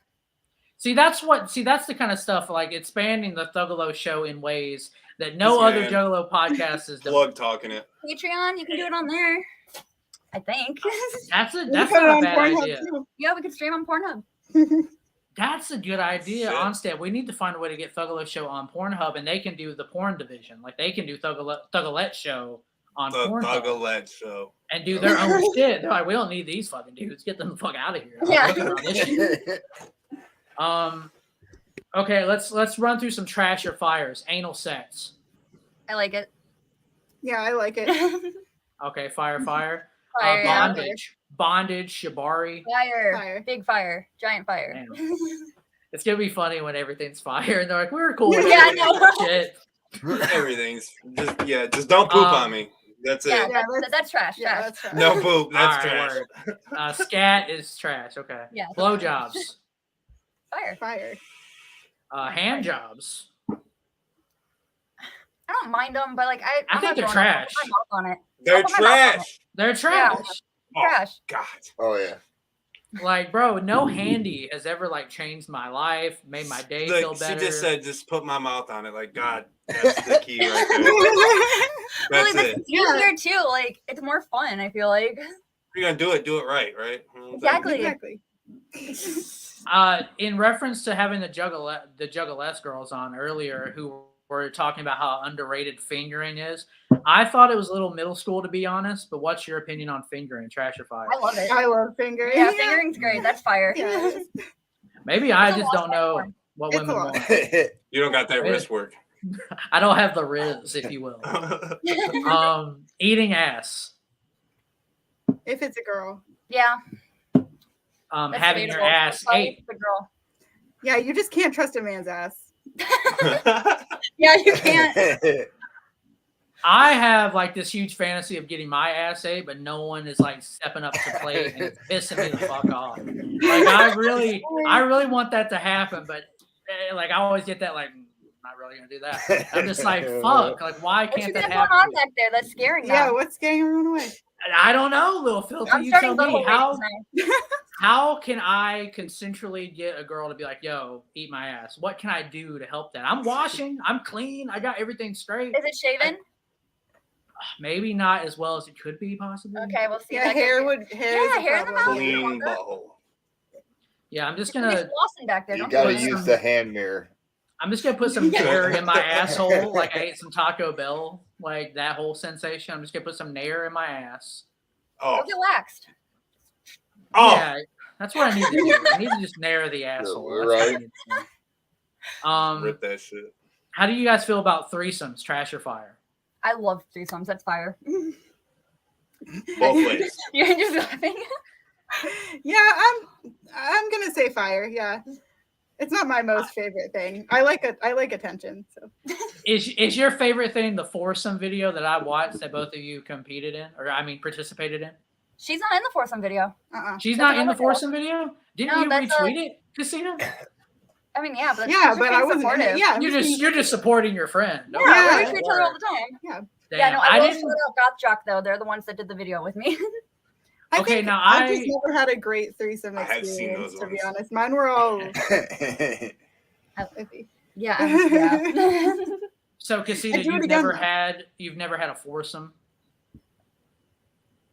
Speaker 1: that's the kind of stuff like expanding the Thuggalo Show in ways that no other Juggalo podcast is doing.
Speaker 2: Plug talking it.
Speaker 9: Patreon, you can do it on there. I think.
Speaker 1: That's not a bad idea.
Speaker 9: Yeah, we could stream on Pornhub.
Speaker 1: That's a good idea. Onsted, we need to find a way to get Thuggalo Show on Pornhub, and they can do the porn division. Like they can do Thuggalo Show on Pornhub.
Speaker 2: Thuggalo Show.
Speaker 1: And do their own shit. They're like, we don't need these fucking dudes. Get them the fuck out of here.
Speaker 9: Yeah.
Speaker 1: Okay, let's run through some trash or fires. Anal sex.
Speaker 9: I like it.
Speaker 7: Yeah, I like it.
Speaker 1: Okay, fire.
Speaker 9: Fire,
Speaker 1: Bondage, shibari.
Speaker 9: Fire. Big fire. Giant fire.
Speaker 1: Damn. It's gonna be funny when everything's fire and they're like, we're cool with
Speaker 9: Yeah, I know.
Speaker 1: shit.
Speaker 2: Everything's just don't poop on me. That's it.
Speaker 9: Yeah, that's trash.
Speaker 7: Yeah,
Speaker 9: Trash.
Speaker 7: that's trash.
Speaker 2: No poop. That's
Speaker 1: All
Speaker 2: trash.
Speaker 1: right, scat is trash. Okay.
Speaker 9: Yeah.
Speaker 1: Blowjobs.
Speaker 9: Fire.
Speaker 7: Fire.
Speaker 1: Hand jobs.
Speaker 9: I don't mind them, but like
Speaker 1: I think they're
Speaker 9: I'll
Speaker 1: trash.
Speaker 9: put my mouth on it.
Speaker 2: They're
Speaker 9: I'll put my mouth on it.
Speaker 2: trash.
Speaker 1: They're trash.
Speaker 2: Oh,
Speaker 9: Trash.
Speaker 2: God.
Speaker 6: Oh yeah.
Speaker 1: Like, bro, no handy has ever like changed my life, made my day feel
Speaker 2: Look,
Speaker 1: better.
Speaker 2: she just said, just put my mouth on it. Like, God, that's the key right there. That's
Speaker 9: Really,
Speaker 2: it.
Speaker 9: that's easier too. Like it's more fun. I feel like.
Speaker 2: If you're going to do it right, right?
Speaker 9: Exactly.
Speaker 1: In reference to having the Juggalesque girls on earlier, who were talking about how underrated fingering is, I thought it was a little middle school, to be honest. But what's your opinion on fingering? Trash or fire?
Speaker 9: I love it.
Speaker 3: I love fingering.
Speaker 9: Yeah, fingering's great. That's fire.
Speaker 3: Yeah.
Speaker 1: Maybe I
Speaker 9: It's a
Speaker 1: just
Speaker 9: lost
Speaker 1: don't know
Speaker 9: art.
Speaker 1: what
Speaker 3: It's
Speaker 1: women
Speaker 3: a lot.
Speaker 1: want.
Speaker 2: You don't got that wrist work.
Speaker 1: I don't have the riz, if you will. Eating ass.
Speaker 3: If it's a girl.
Speaker 9: Yeah. That's
Speaker 1: Having your
Speaker 9: debatable.
Speaker 1: ass
Speaker 9: Probably
Speaker 1: ate.
Speaker 9: the girl.
Speaker 3: Yeah, you just can't trust a man's ass.
Speaker 9: Yeah, you can't.
Speaker 1: I have like this huge fantasy of getting my ass ate, but no one is like stepping up to plate and it's pissing me the fuck off. Like I really want that to happen, but like I always get that like, I'm not really gonna do that. I'm just like, fuck. Like why
Speaker 9: What you
Speaker 1: can't
Speaker 9: got
Speaker 1: that
Speaker 9: going
Speaker 1: happen?
Speaker 9: on back there? That's scaring
Speaker 3: Yeah,
Speaker 9: now.
Speaker 3: what's scaring everyone away?
Speaker 1: I don't know, Lil Filth.
Speaker 9: I'm
Speaker 1: You tell
Speaker 9: starting
Speaker 1: me
Speaker 9: butthole ratings now.
Speaker 1: how can I consensually get a girl to be like, yo, eat my ass? What can I do to help that? I'm washing, I'm clean, I got everything straight.
Speaker 9: Is it shaven?
Speaker 1: Maybe not as well as it could be, possibly.
Speaker 9: Okay, we'll see.
Speaker 3: Yeah,
Speaker 9: if
Speaker 3: hair
Speaker 9: I
Speaker 3: would.
Speaker 9: can-
Speaker 3: Hair is
Speaker 9: Yeah,
Speaker 3: a
Speaker 9: hair in the
Speaker 3: problem.
Speaker 2: Clean butthole.
Speaker 1: Yeah, I'm just
Speaker 9: There's
Speaker 1: gonna
Speaker 9: flossing back there.
Speaker 6: You
Speaker 9: Don't
Speaker 6: gotta
Speaker 9: worry.
Speaker 6: use the hand mirror.
Speaker 1: put some nair in my asshole, like I ate some Taco Bell, like that whole sensation. I'm just gonna put some nair in my ass.
Speaker 2: Oh,
Speaker 9: Go get waxed.
Speaker 2: oh.
Speaker 1: Yeah, that's what I need to do. I need to just nair the asshole. That's what I
Speaker 6: right.
Speaker 1: need to do.
Speaker 2: Rip that shit.
Speaker 1: How do you guys feel about threesomes, trash or fire?
Speaker 9: I love threesomes. That's fire.
Speaker 2: Both ways.
Speaker 9: You're just laughing.
Speaker 3: Yeah, I'm gonna say fire. Yeah, it's not my most favorite thing. I like attention. So
Speaker 1: Is your favorite thing the foursome video that I watched that both of you competed in, or I mean participated in?
Speaker 9: She's not in the foursome video.
Speaker 1: She's
Speaker 9: That's
Speaker 1: not in the
Speaker 9: another girl.
Speaker 1: foursome video. Didn't
Speaker 9: No,
Speaker 1: you
Speaker 9: that's
Speaker 1: retweet it, Casino?
Speaker 9: I mean, yeah, but
Speaker 3: yeah,
Speaker 9: she's
Speaker 3: but
Speaker 9: being
Speaker 3: I wasn't.
Speaker 9: supportive.
Speaker 3: Yeah,
Speaker 1: You're just supporting your friend.
Speaker 9: Yeah,
Speaker 3: Yeah.
Speaker 9: we retweet each other all the time.
Speaker 3: Yeah.
Speaker 9: Yeah, no, I
Speaker 1: I
Speaker 9: will
Speaker 1: didn't.
Speaker 9: shout out Goth Jock though. They're the ones that did the video with me.
Speaker 3: I
Speaker 1: Okay,
Speaker 3: think
Speaker 1: now
Speaker 3: I've
Speaker 1: I-
Speaker 3: just never had a great threesome
Speaker 2: I have seen
Speaker 3: experience.
Speaker 2: those
Speaker 3: To be
Speaker 2: ones.
Speaker 3: honest, mine were all iffy.
Speaker 9: Yeah. Yeah.
Speaker 1: So, Casita,
Speaker 3: I'd do it
Speaker 1: you've
Speaker 3: again,
Speaker 1: never
Speaker 3: though.
Speaker 1: had a foursome.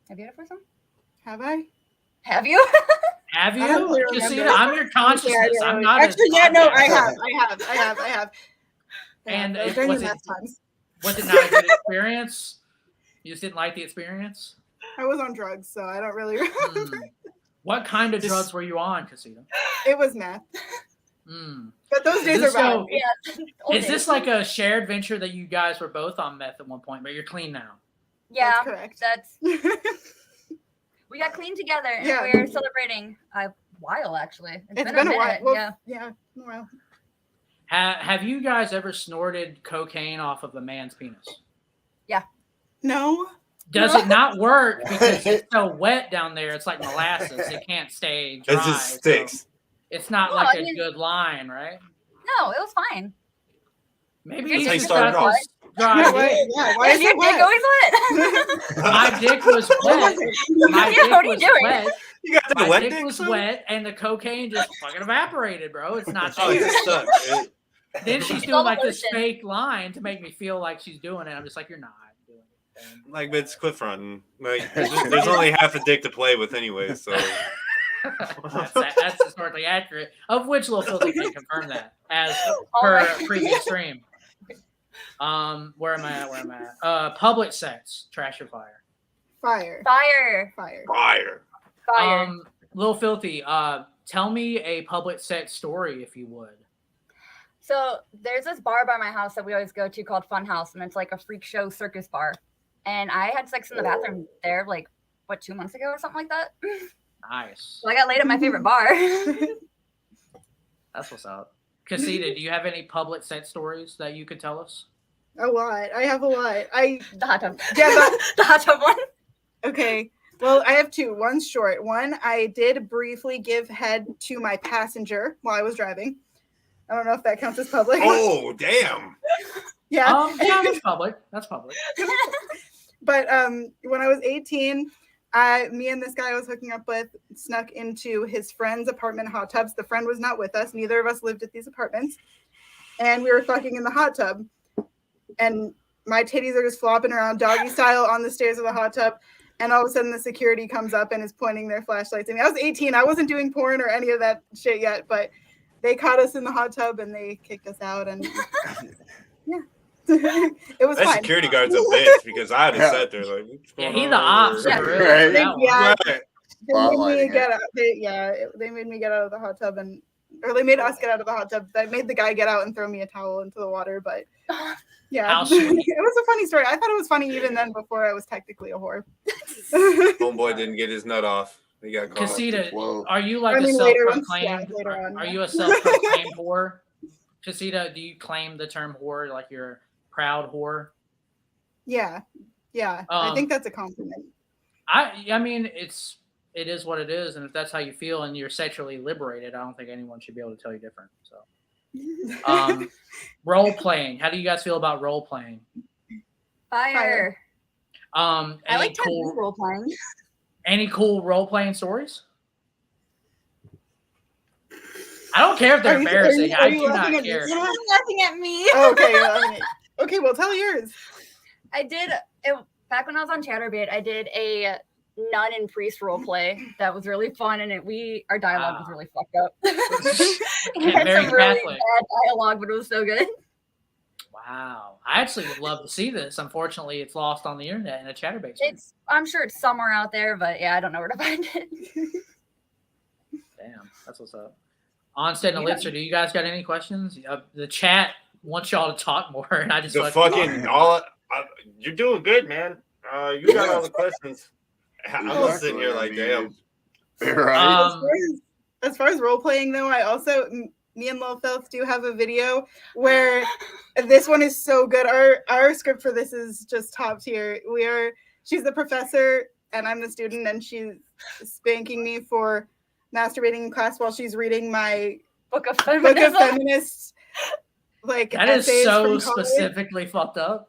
Speaker 9: Have you had a foursome?
Speaker 3: Have I?
Speaker 9: Have you?
Speaker 1: Have
Speaker 3: I don't
Speaker 1: you,
Speaker 3: really
Speaker 1: Casita?
Speaker 3: remember.
Speaker 1: I'm your consciousness.
Speaker 3: Yeah,
Speaker 1: I'm not.
Speaker 3: Actually,
Speaker 1: a
Speaker 3: yeah, no,
Speaker 1: podcast
Speaker 3: I
Speaker 1: host.
Speaker 3: have.
Speaker 1: And
Speaker 3: Yeah,
Speaker 1: it-
Speaker 3: during
Speaker 1: was
Speaker 3: the
Speaker 1: it-
Speaker 3: best times.
Speaker 1: Was it not a good experience? You just didn't like the experience.
Speaker 3: I was on drugs, so I don't really remember.
Speaker 1: What kind of drugs were you on, Casita?
Speaker 3: It was meth,
Speaker 1: Mm.
Speaker 3: but those days are
Speaker 1: This
Speaker 3: bad.
Speaker 1: go-
Speaker 9: Yeah. Old
Speaker 1: Is
Speaker 9: days.
Speaker 1: this like a shared venture that you guys were both on meth at one point, but you're clean now?
Speaker 9: Yeah,
Speaker 3: That's correct.
Speaker 9: that's we got clean together and
Speaker 3: Yeah.
Speaker 9: we're celebrating a while actually.
Speaker 3: It's been a while.
Speaker 9: minute,
Speaker 3: Well,
Speaker 9: yeah.
Speaker 3: yeah, been a while.
Speaker 1: Have you guys ever snorted cocaine off of a man's penis?
Speaker 3: No.
Speaker 1: Does it not work because it's so wet down there? It's like molasses; it can't stay dry.
Speaker 2: It just
Speaker 1: so
Speaker 2: sticks.
Speaker 1: it's not
Speaker 9: No,
Speaker 1: like
Speaker 9: I
Speaker 1: a
Speaker 9: mean-
Speaker 1: good line, right?
Speaker 9: No, it was fine.
Speaker 1: Maybe
Speaker 9: That's
Speaker 1: he's
Speaker 9: how you
Speaker 1: just
Speaker 2: started
Speaker 1: got
Speaker 2: off.
Speaker 1: this dry
Speaker 3: Yeah,
Speaker 1: dick.
Speaker 3: why is
Speaker 9: Is your
Speaker 3: it
Speaker 9: dick
Speaker 3: wet?
Speaker 9: always wet?
Speaker 1: My dick was wet. My
Speaker 9: Yeah,
Speaker 1: dick
Speaker 9: what are you
Speaker 1: was
Speaker 9: doing?
Speaker 1: wet.
Speaker 2: You got the
Speaker 1: My
Speaker 2: wet
Speaker 1: dick
Speaker 2: dick,
Speaker 1: was
Speaker 2: son?
Speaker 1: wet, and the cocaine just fucking evaporated, bro. It's not
Speaker 2: Oh,
Speaker 1: there.
Speaker 2: you're stuck. dude.
Speaker 1: Then she's
Speaker 9: It's
Speaker 1: doing
Speaker 9: all
Speaker 1: like this
Speaker 9: lotion.
Speaker 1: fake line to make me feel like she's doing it. I'm just like, you're not doing it.
Speaker 2: Like, it's quit fronting. Like, there's only half a dick to play with anyway, so.
Speaker 1: That's historically accurate. Of which Lil Filthy can confirm that as per
Speaker 9: Alright.
Speaker 1: previous stream. Where am I at? Public sex, trash or fire?
Speaker 3: Fire.
Speaker 9: Fire.
Speaker 3: Fire.
Speaker 2: Fire.
Speaker 9: Fire.
Speaker 1: Lil Filthy, tell me a public sex story if you would.
Speaker 9: So there's this bar by my house that we always go to called Fun House, and it's like a freak show circus bar. And I had sex in the bathroom there, like 2 months ago or something like that.
Speaker 1: Nice.
Speaker 9: So I got laid at my favorite bar.
Speaker 1: That's what's up. Casita, do you have any public sex stories that you could tell us?
Speaker 3: A lot. I have a lot.
Speaker 9: The hot tub.
Speaker 3: Yeah,
Speaker 9: the hot tub one.
Speaker 3: Okay. Well, I have two. One's short. One, I did briefly give head to my passenger while I was driving. I don't know if that counts as public.
Speaker 2: Oh, damn.
Speaker 10: Yeah.
Speaker 1: Yeah, that's public. That's public.
Speaker 10: But when I was 18, me and this guy I was hooking up with snuck into his friend's apartment hot tubs. The friend was not with us. Neither of us lived at these apartments. And we were fucking in the hot tub. And my titties are just flopping around doggy style on the stairs of the hot tub. And all of a sudden the security comes up and is pointing their flashlights at me. I was 18. I wasn't doing porn or any of that shit yet, but they caught us in the hot tub and they kicked us out. And yeah. It was
Speaker 2: that
Speaker 10: fine.
Speaker 2: security guard's a bitch because I had to sat there like,
Speaker 1: Yeah, he the ops.
Speaker 10: Yeah,
Speaker 1: for real, that one.
Speaker 10: yeah.
Speaker 2: Right.
Speaker 10: They made me get out. They made me get out of the hot tub or they made us get out of the hot tub. They made the guy get out and throw me a towel into the water. But yeah,
Speaker 1: How sweet.
Speaker 10: it was a funny story. I thought it was funny even then before I was technically a whore.
Speaker 2: Homeboy didn't get his nut off. He got caught.
Speaker 1: Casita,
Speaker 6: Whoa.
Speaker 1: are you like
Speaker 10: I
Speaker 1: a
Speaker 10: mean, later on,
Speaker 1: self-proclaimed?
Speaker 10: yeah, later on,
Speaker 1: Are
Speaker 10: yeah.
Speaker 1: you a self-proclaimed whore? Casita, do you claim the term whore like you're a proud whore?
Speaker 10: Yeah. I think that's a compliment.
Speaker 1: I mean, it is what it is, and if that's how you feel and you're sexually liberated, I don't think anyone should be able to tell you different. So, role playing. How do you guys feel about role playing?
Speaker 9: Fire. I
Speaker 1: Any
Speaker 9: like
Speaker 1: cool
Speaker 9: role playing.
Speaker 1: Any cool role playing stories? I don't care if they're embarrassing. I do not care.
Speaker 9: You're laughing at me.
Speaker 10: Okay. Okay. Well, tell yours.
Speaker 9: I did it back when I was on Chatterbait. I did a nun and priest role play that was really fun, and our dialogue was really fucked up. We had
Speaker 1: Very
Speaker 9: some really
Speaker 1: Catholic.
Speaker 9: bad dialogue, but it was so good.
Speaker 1: Wow. I actually would love to see this. Unfortunately, it's lost on the internet in a Chatterbait.
Speaker 9: I'm sure it's somewhere out there, but yeah, I don't know where to find it.
Speaker 1: Damn, that's what's up. Onsted Elixir, do you guys got any questions? The chat wants y'all to talk more, and I just
Speaker 2: you're doing good, man. You got all the questions. I'm just sitting here like, damn.
Speaker 6: Right.
Speaker 10: As far as role playing, though, I also me and Lil Filth do have a video where this one is so good. Our script for this is just top tier. She's the professor and I'm the student, and she's spanking me for masturbating in class while she's reading my
Speaker 9: book of feminists.
Speaker 10: Like
Speaker 1: that is
Speaker 10: essays
Speaker 1: so
Speaker 10: from college.
Speaker 1: specifically fucked up.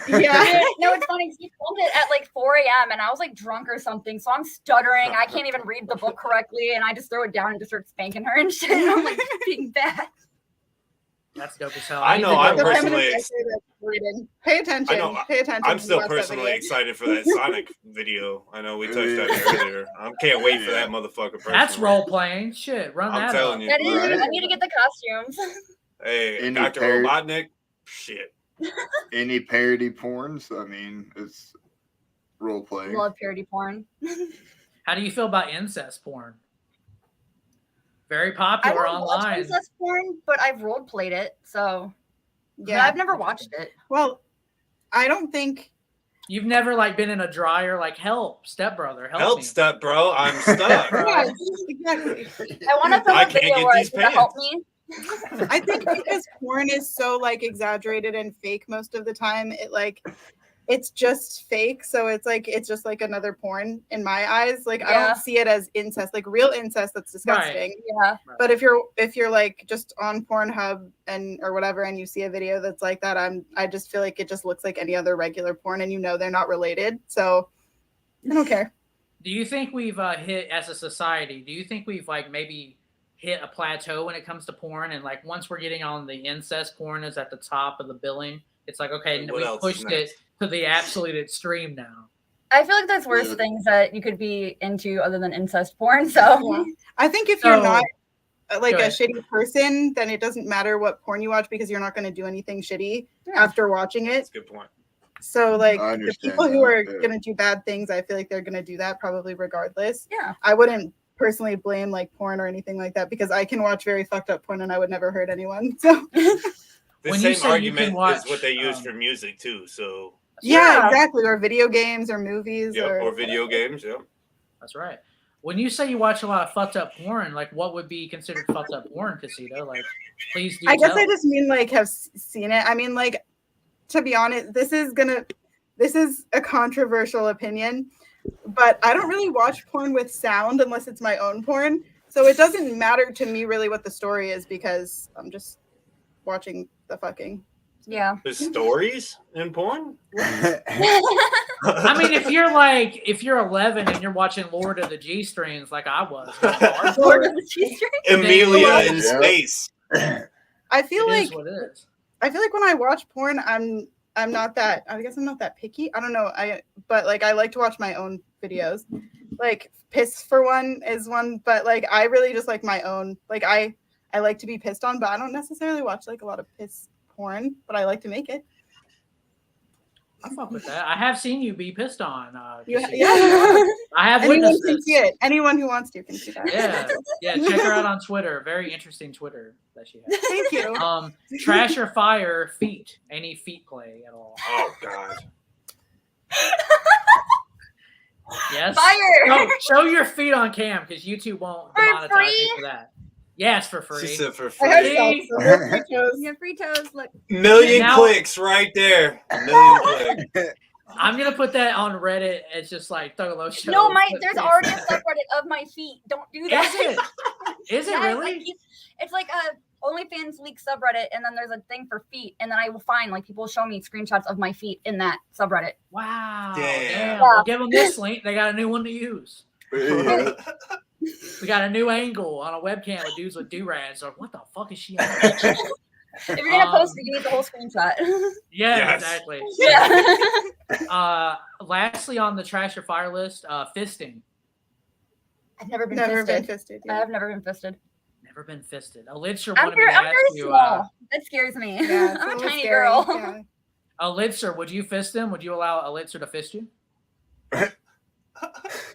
Speaker 10: Yeah.
Speaker 9: No, it's funny. He filmed it at like 4 a.m. and I was like drunk or something, so I'm stuttering. I can't even read the book correctly, and I just throw it down and just start spanking her and shit. And I'm like being bad.
Speaker 1: That's dope as hell.
Speaker 2: I know. I'm personally.
Speaker 10: Pay attention. Pay attention.
Speaker 2: I'm still personally excited for that Sonic video. I know we touched on it earlier. I can't wait for that motherfucker. Personally.
Speaker 1: That's role playing. Shit, run
Speaker 2: I'm
Speaker 1: that.
Speaker 2: telling you.
Speaker 9: That is. I need to get the costumes.
Speaker 2: Hey, Dr. Robotnik. Shit.
Speaker 6: Any parody porns? I mean, it's role playing.
Speaker 9: Love parody porn.
Speaker 1: How do you feel about incest porn? Very
Speaker 9: I
Speaker 1: popular
Speaker 9: don't watch
Speaker 1: online.
Speaker 9: incest porn, but I've role played it, so
Speaker 10: Yeah.
Speaker 9: But I've never watched it.
Speaker 10: Well, I don't think
Speaker 1: You've never like been in a dryer like help, stepbrother, help me.
Speaker 2: Step bro, I'm stuck.
Speaker 10: yeah, exactly.
Speaker 9: I want to film
Speaker 2: I
Speaker 9: a
Speaker 2: can't
Speaker 9: video
Speaker 2: get
Speaker 9: where
Speaker 2: these
Speaker 9: it's gonna help
Speaker 2: pants.
Speaker 9: me.
Speaker 10: I think because porn is so like exaggerated and fake most of the time, it's just fake. So it's just like another porn in my eyes. Like I
Speaker 9: Yeah.
Speaker 10: don't see it as incest, like real incest. That's disgusting.
Speaker 9: Yeah.
Speaker 10: But if you're like just on Pornhub or whatever, and you see a video that's like that, I just feel like it just looks like any other regular porn, and they're not related. So I don't care.
Speaker 1: Do you think we've hit as a society? Do you think we've like maybe hit a plateau when it comes to porn, and like once we're getting on the incest porn is at the top of the billing, it's like okay,
Speaker 2: What
Speaker 1: we
Speaker 2: else
Speaker 1: pushed
Speaker 2: is
Speaker 1: it
Speaker 2: next?
Speaker 1: to the absolute extreme now.
Speaker 9: I feel like there's worse things that you could be into other than incest porn. So
Speaker 10: Yeah. I think if
Speaker 1: So-
Speaker 10: you're not like
Speaker 1: Go
Speaker 10: a
Speaker 1: ahead.
Speaker 10: shitty person, then it doesn't matter what porn you watch because you're not going to do anything shitty
Speaker 9: Yeah.
Speaker 10: after watching it.
Speaker 2: That's a good point.
Speaker 10: So like
Speaker 6: I
Speaker 10: the
Speaker 6: understand
Speaker 10: people who
Speaker 6: that,
Speaker 10: are
Speaker 6: yeah.
Speaker 10: going to do bad things, I feel like they're going to do that probably regardless.
Speaker 9: yeah.
Speaker 10: I wouldn't personally blame like porn or anything like that because I can watch very fucked up porn and I would never hurt anyone. So
Speaker 2: The
Speaker 1: When you
Speaker 2: same
Speaker 1: say you
Speaker 2: argument
Speaker 1: can watch,
Speaker 2: is what they use for music too. So
Speaker 10: yeah,
Speaker 9: Yeah.
Speaker 10: exactly. Or video games or movies
Speaker 2: yeah,
Speaker 10: or
Speaker 2: or video games. Yeah.
Speaker 1: That's right. When you say you watch a lot of fucked up porn, like what would be considered fucked up porn, Casita? Like, please do
Speaker 10: I guess
Speaker 1: tell.
Speaker 10: I just mean like have seen it. I mean, like, to be honest, this is a controversial opinion, but I don't really watch porn with sound unless it's my own porn. So it doesn't matter to me really what the story is because I'm just watching the fucking.
Speaker 9: Yeah.
Speaker 2: There's stories in porn.
Speaker 1: I mean, if you're 11 and you're watching Lord of the G Strings like I was,
Speaker 9: Lord of the G-string?
Speaker 2: Emilia in
Speaker 6: Yeah.
Speaker 2: space.
Speaker 10: I feel
Speaker 1: it
Speaker 10: like
Speaker 1: is what it is.
Speaker 10: I feel like when I watch porn, I'm not that. I guess I'm not that picky. I don't know. But like I like to watch my own videos. Like piss for one is one, but like I really just like my own. Like I like to be pissed on, but I don't necessarily watch like a lot of piss porn. But I like to make it.
Speaker 1: I fuck with that. I have seen you be pissed on.
Speaker 10: Yeah,
Speaker 1: Chrissy.
Speaker 10: yeah.
Speaker 1: I have
Speaker 10: Anyone
Speaker 1: witnessed
Speaker 10: can
Speaker 1: this.
Speaker 10: see it. Anyone who wants to can see that.
Speaker 1: Yeah, check her out on Twitter. Very interesting Twitter that she has.
Speaker 10: Thank you.
Speaker 1: Trash or fire feet? Any feet play at all?
Speaker 2: Oh God.
Speaker 1: Yes.
Speaker 9: Fire!
Speaker 1: Show your feet on cam because YouTube won't
Speaker 9: For
Speaker 1: demonetize
Speaker 9: free?
Speaker 1: you for that. Yes, for free.
Speaker 2: She said for
Speaker 10: I have
Speaker 2: free.
Speaker 10: socks, so they're free toes.
Speaker 9: You have free toes. Look.
Speaker 2: Million
Speaker 1: Now-
Speaker 2: clicks right there. A million clicks.
Speaker 1: I'm gonna put that on Reddit. It's just like Thuggalo Show.
Speaker 9: No,
Speaker 1: but
Speaker 9: there's
Speaker 1: feet.
Speaker 9: already a subreddit of my feet. Don't do that.
Speaker 1: Is it? Is it
Speaker 9: Yeah,
Speaker 1: really?
Speaker 9: It's like a OnlyFans leak subreddit, and then there's a thing for feet, and then I will find like people show me screenshots of my feet in that subreddit.
Speaker 1: Wow.
Speaker 2: Damn.
Speaker 1: Damn. Well, give them this link. They got a new one to use.
Speaker 6: Yeah.
Speaker 1: We got a new angle on a webcam with dudes with do-rags. Like, what the fuck is she on?
Speaker 9: If you're gonna post it, you need the whole screenshot.
Speaker 1: Yeah,
Speaker 2: Yes.
Speaker 1: exactly.
Speaker 9: Yeah.
Speaker 1: Lastly on the trash or fire list, fisting.
Speaker 9: I've never been
Speaker 10: Never been
Speaker 9: fisted.
Speaker 10: fisted.
Speaker 9: I
Speaker 10: Yeah.
Speaker 9: have never been fisted.
Speaker 1: Never been fisted. Elixir
Speaker 9: I'm
Speaker 1: wanted me
Speaker 9: very,
Speaker 1: to
Speaker 9: I'm
Speaker 1: ask
Speaker 9: very
Speaker 1: you.
Speaker 9: small. That scares me.
Speaker 10: Yeah, it's
Speaker 9: I'm a
Speaker 10: little
Speaker 9: tiny
Speaker 10: scary.
Speaker 9: girl.
Speaker 10: Yeah.
Speaker 1: Elixir, would you fist him? Would you allow Elixir to fist you?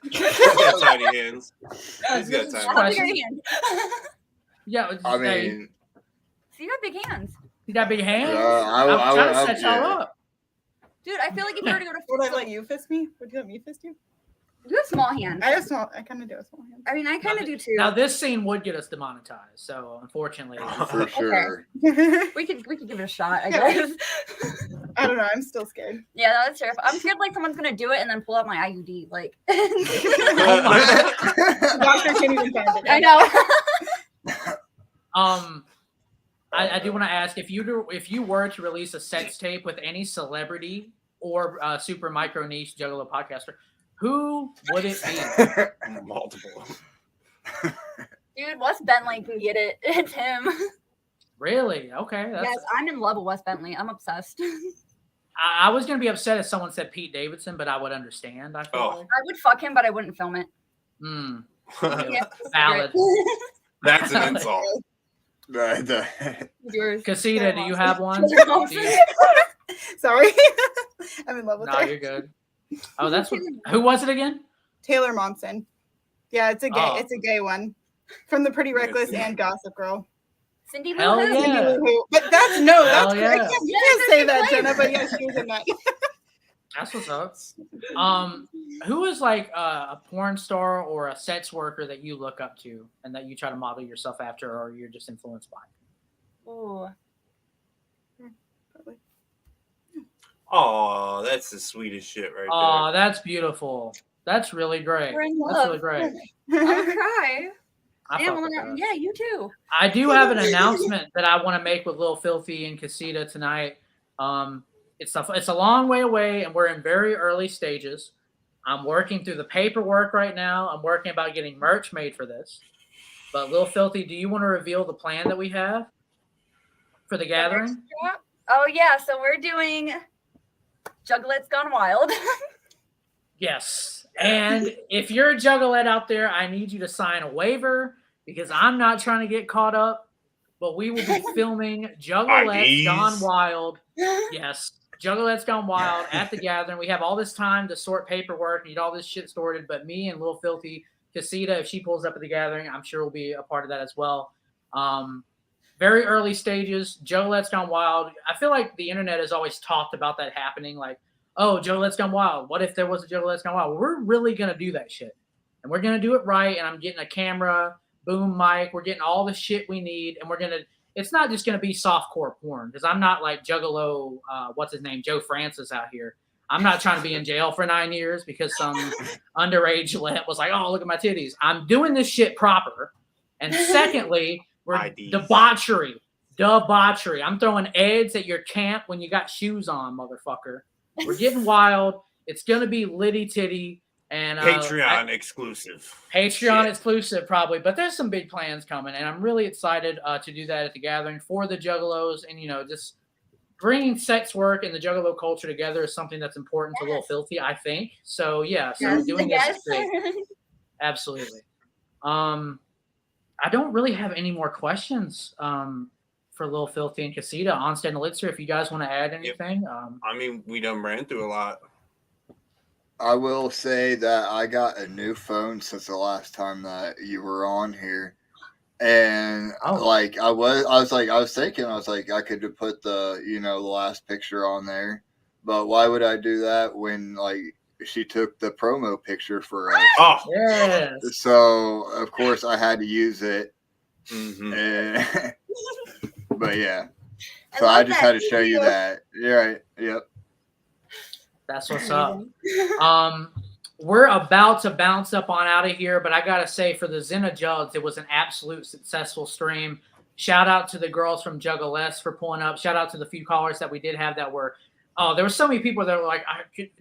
Speaker 2: He's got tiny hands. He's got
Speaker 9: How
Speaker 2: tiny
Speaker 9: big are
Speaker 2: hands.
Speaker 9: your hands?
Speaker 1: Yeah.
Speaker 6: I mean,
Speaker 9: So you got big hands.
Speaker 1: you got big hands.
Speaker 6: I
Speaker 1: I'm trying to
Speaker 6: would-
Speaker 1: set y'all
Speaker 6: yeah.
Speaker 1: up.
Speaker 9: Dude, I feel like if you were to go to
Speaker 10: Would I let you fist me? Would you let me fist you?
Speaker 9: you have small hands.
Speaker 10: I kind of do have small hands.
Speaker 9: I mean, I kind of do too.
Speaker 1: Now this scene would get us demonetized, so unfortunately,
Speaker 6: For sure.
Speaker 9: we could give it a shot, I
Speaker 10: Yeah.
Speaker 9: guess.
Speaker 10: I don't know. I'm still scared.
Speaker 9: Yeah, no, that's terrifying. I'm scared like someone's gonna do it and then pull out my IUD. Like,
Speaker 10: Doctor can't even find it.
Speaker 9: I know.
Speaker 1: I do want to ask if you were to release a sex tape with any celebrity or super micro niche Juggalo podcaster, who would it be?
Speaker 2: Multiple.
Speaker 9: Dude, Wes Bentley can get it. It's him.
Speaker 1: Really? Okay. That's,
Speaker 9: Yes, I'm in love with Wes Bentley. I'm obsessed.
Speaker 1: I was gonna be upset if someone said Pete Davidson, but I would understand. I feel
Speaker 2: Oh.
Speaker 1: like.
Speaker 9: I would fuck him, but I wouldn't film it.
Speaker 1: Hmm.
Speaker 9: Yeah,
Speaker 1: Valid.
Speaker 2: That's an insult.
Speaker 6: Right.
Speaker 9: Yours.
Speaker 1: Casita, do you have one?
Speaker 9: Taylor
Speaker 1: Do
Speaker 9: Momsen.
Speaker 1: you-
Speaker 10: Sorry. I'm in love with
Speaker 1: No,
Speaker 10: her.
Speaker 1: you're good. Oh, that's what. Who was it again?
Speaker 10: Taylor Momsen. Yeah, it's a gay.
Speaker 1: Oh.
Speaker 10: It's a gay one, from the Pretty Reckless and Gossip Girl.
Speaker 9: Cindy Lou
Speaker 1: Hell
Speaker 9: Who.
Speaker 1: yeah.
Speaker 10: Cindy Lou Who. But that's no.
Speaker 1: Hell
Speaker 10: That's
Speaker 1: yeah.
Speaker 10: correct. You
Speaker 9: Yeah,
Speaker 10: can't
Speaker 9: that's
Speaker 10: say
Speaker 9: a
Speaker 10: that,
Speaker 9: player.
Speaker 10: Jenna. But yeah, she was in that.
Speaker 1: That's what's up. Who is like a porn star or a sex worker that you look up to and that you try to model yourself after, or you're just influenced by?
Speaker 9: Ooh.
Speaker 10: Probably.
Speaker 2: Oh, that's the sweetest shit right
Speaker 1: Oh, that's beautiful. That's really great.
Speaker 9: We're in
Speaker 1: That's really
Speaker 9: love.
Speaker 1: great.
Speaker 9: I'm gonna cry.
Speaker 1: I,
Speaker 9: Damn,
Speaker 1: fuck
Speaker 9: well,
Speaker 1: with that.
Speaker 9: yeah, you too.
Speaker 1: I do have an announcement that I want to make with Lil Filthy and Casita tonight. It's a long way away, and we're in very early stages. I'm working through the paperwork right now. I'm working about getting merch made for this. But Lil Filthy, do you want to reveal the plan that we have for the gathering?
Speaker 9: Oh yeah, so we're doing Juggalette's Gone Wild.
Speaker 1: Yes. And if you're a juggalette out there, I need you to sign a waiver because I'm not trying to get caught up. But we will be filming Juggalette's
Speaker 2: IDs.
Speaker 1: Gone Wild. Yes. Juggalette's Gone Wild at the gathering. We have all this time to sort paperwork and get all this shit sorted. But me and Lil Filthy, Casita, if she pulls up at the gathering, I'm sure we'll be a part of that as well. Very early stages. Juggalette's Gone Wild. I feel like the internet has always talked about that happening. Like, oh, Juggalette's Gone Wild. What if there was a Juggalette's Gone Wild? Well, we're really going to do that shit. And we're going to do it right. And I'm getting a camera, boom mic. We're getting all the shit we need. And we're going to – it's not just going to be softcore porn because I'm not like Juggalo, what's his name, Joe Francis out here. I'm not trying to be in jail for 9 years because some underage let was like, oh, look at my titties. I'm doing this shit proper. And secondly, we're
Speaker 2: IDs.
Speaker 1: debauchery. debauchery. I'm throwing eggs at your camp when you got shoes on, motherfucker. We're getting wild. It's gonna be litty titty and
Speaker 2: Patreon exclusive.
Speaker 1: Patreon exclusive probably, but there's some big plans coming, and I'm really excited to do that at the gathering for the Juggalos, and just bringing sex work and the Juggalo culture together is something that's important to Lil Filthy, I think. So yeah, so doing this is great. Absolutely. I don't really have any more questions for Lil Filthy and Casita. Onsted Elixir, if you guys want to add anything.
Speaker 2: I mean, we done ran through a lot.
Speaker 6: I will say that I got a new phone since the last time that you were on here. And like I was thinking, I could have put the the last picture on there, but why would I do that when like she took the promo picture for us?
Speaker 2: Oh
Speaker 1: yes.
Speaker 6: So of course I had to use it.
Speaker 2: Mm-hmm.
Speaker 6: But yeah, so I just had to show you that. You're right. Yep.
Speaker 1: That's what's up. We're about to bounce up on out of here, but I gotta say, for the Zen Of Juggs, it was an absolute successful stream. Shout out to the girls from Juggalesque for pulling up. Shout out to the few callers that we did have that were. Oh, there were so many people that were like,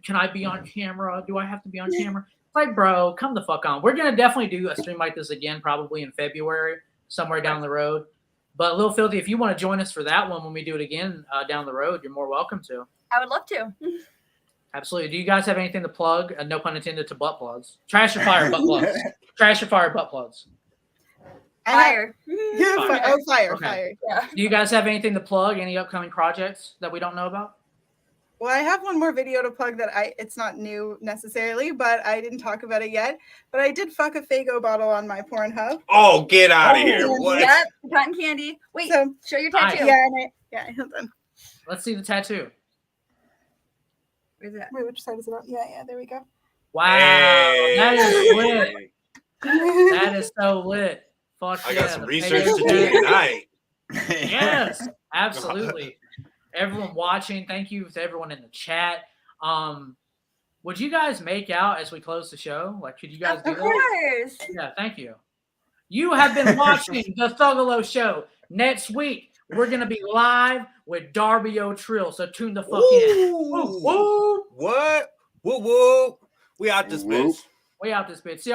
Speaker 1: "Can I be on camera? Do I have to be on camera?" Like, bro, come the fuck on. We're gonna definitely do a stream like this again, probably in February, somewhere down the road. But Lil Filthy, if you want to join us for that one when we do it again down the road, you're more welcome to.
Speaker 9: I would love to.
Speaker 1: Absolutely. Do you guys have anything to plug? No pun intended to butt plugs. Trash or fire butt plugs. Trash or fire butt plugs.
Speaker 9: Fire.
Speaker 10: Yeah, fire.
Speaker 1: Okay.
Speaker 10: Fire.
Speaker 9: Yeah.
Speaker 1: Do you guys have anything to plug? Any upcoming projects that we don't know about?
Speaker 10: Well, I have one more video to plug that it's not new necessarily, but I didn't talk about it yet. But I did fuck a Faygo bottle on my Pornhub.
Speaker 2: Oh, get out of here. What?
Speaker 9: Yep, cotton candy. Wait,
Speaker 10: So-
Speaker 9: show your
Speaker 1: Nice.
Speaker 9: tattoo.
Speaker 10: Yeah, hold on.
Speaker 1: Let's see the tattoo.
Speaker 9: Where's that?
Speaker 10: Wait, which side is it on? Yeah, there we go.
Speaker 1: Wow.
Speaker 2: Hey.
Speaker 1: That is lit. That is so lit. Fuck
Speaker 2: I
Speaker 1: yeah.
Speaker 2: got some
Speaker 1: the
Speaker 2: research
Speaker 1: Faygo
Speaker 2: to do
Speaker 1: tattoo.
Speaker 2: tonight.
Speaker 1: Yes, absolutely. Everyone watching, thank you to everyone in the chat. Would you guys make out as we close the show? Like, could you guys do
Speaker 9: Of
Speaker 1: that?
Speaker 9: course.
Speaker 1: Yeah, thank you. You have been watching the Thuggalo Show. Next week, we're going to be live with Darby O'Trill, so tune the fuck in. Woo, woo.
Speaker 2: What? Woo woo. We out this
Speaker 6: Whoop.
Speaker 2: bitch.
Speaker 1: We out this bitch. See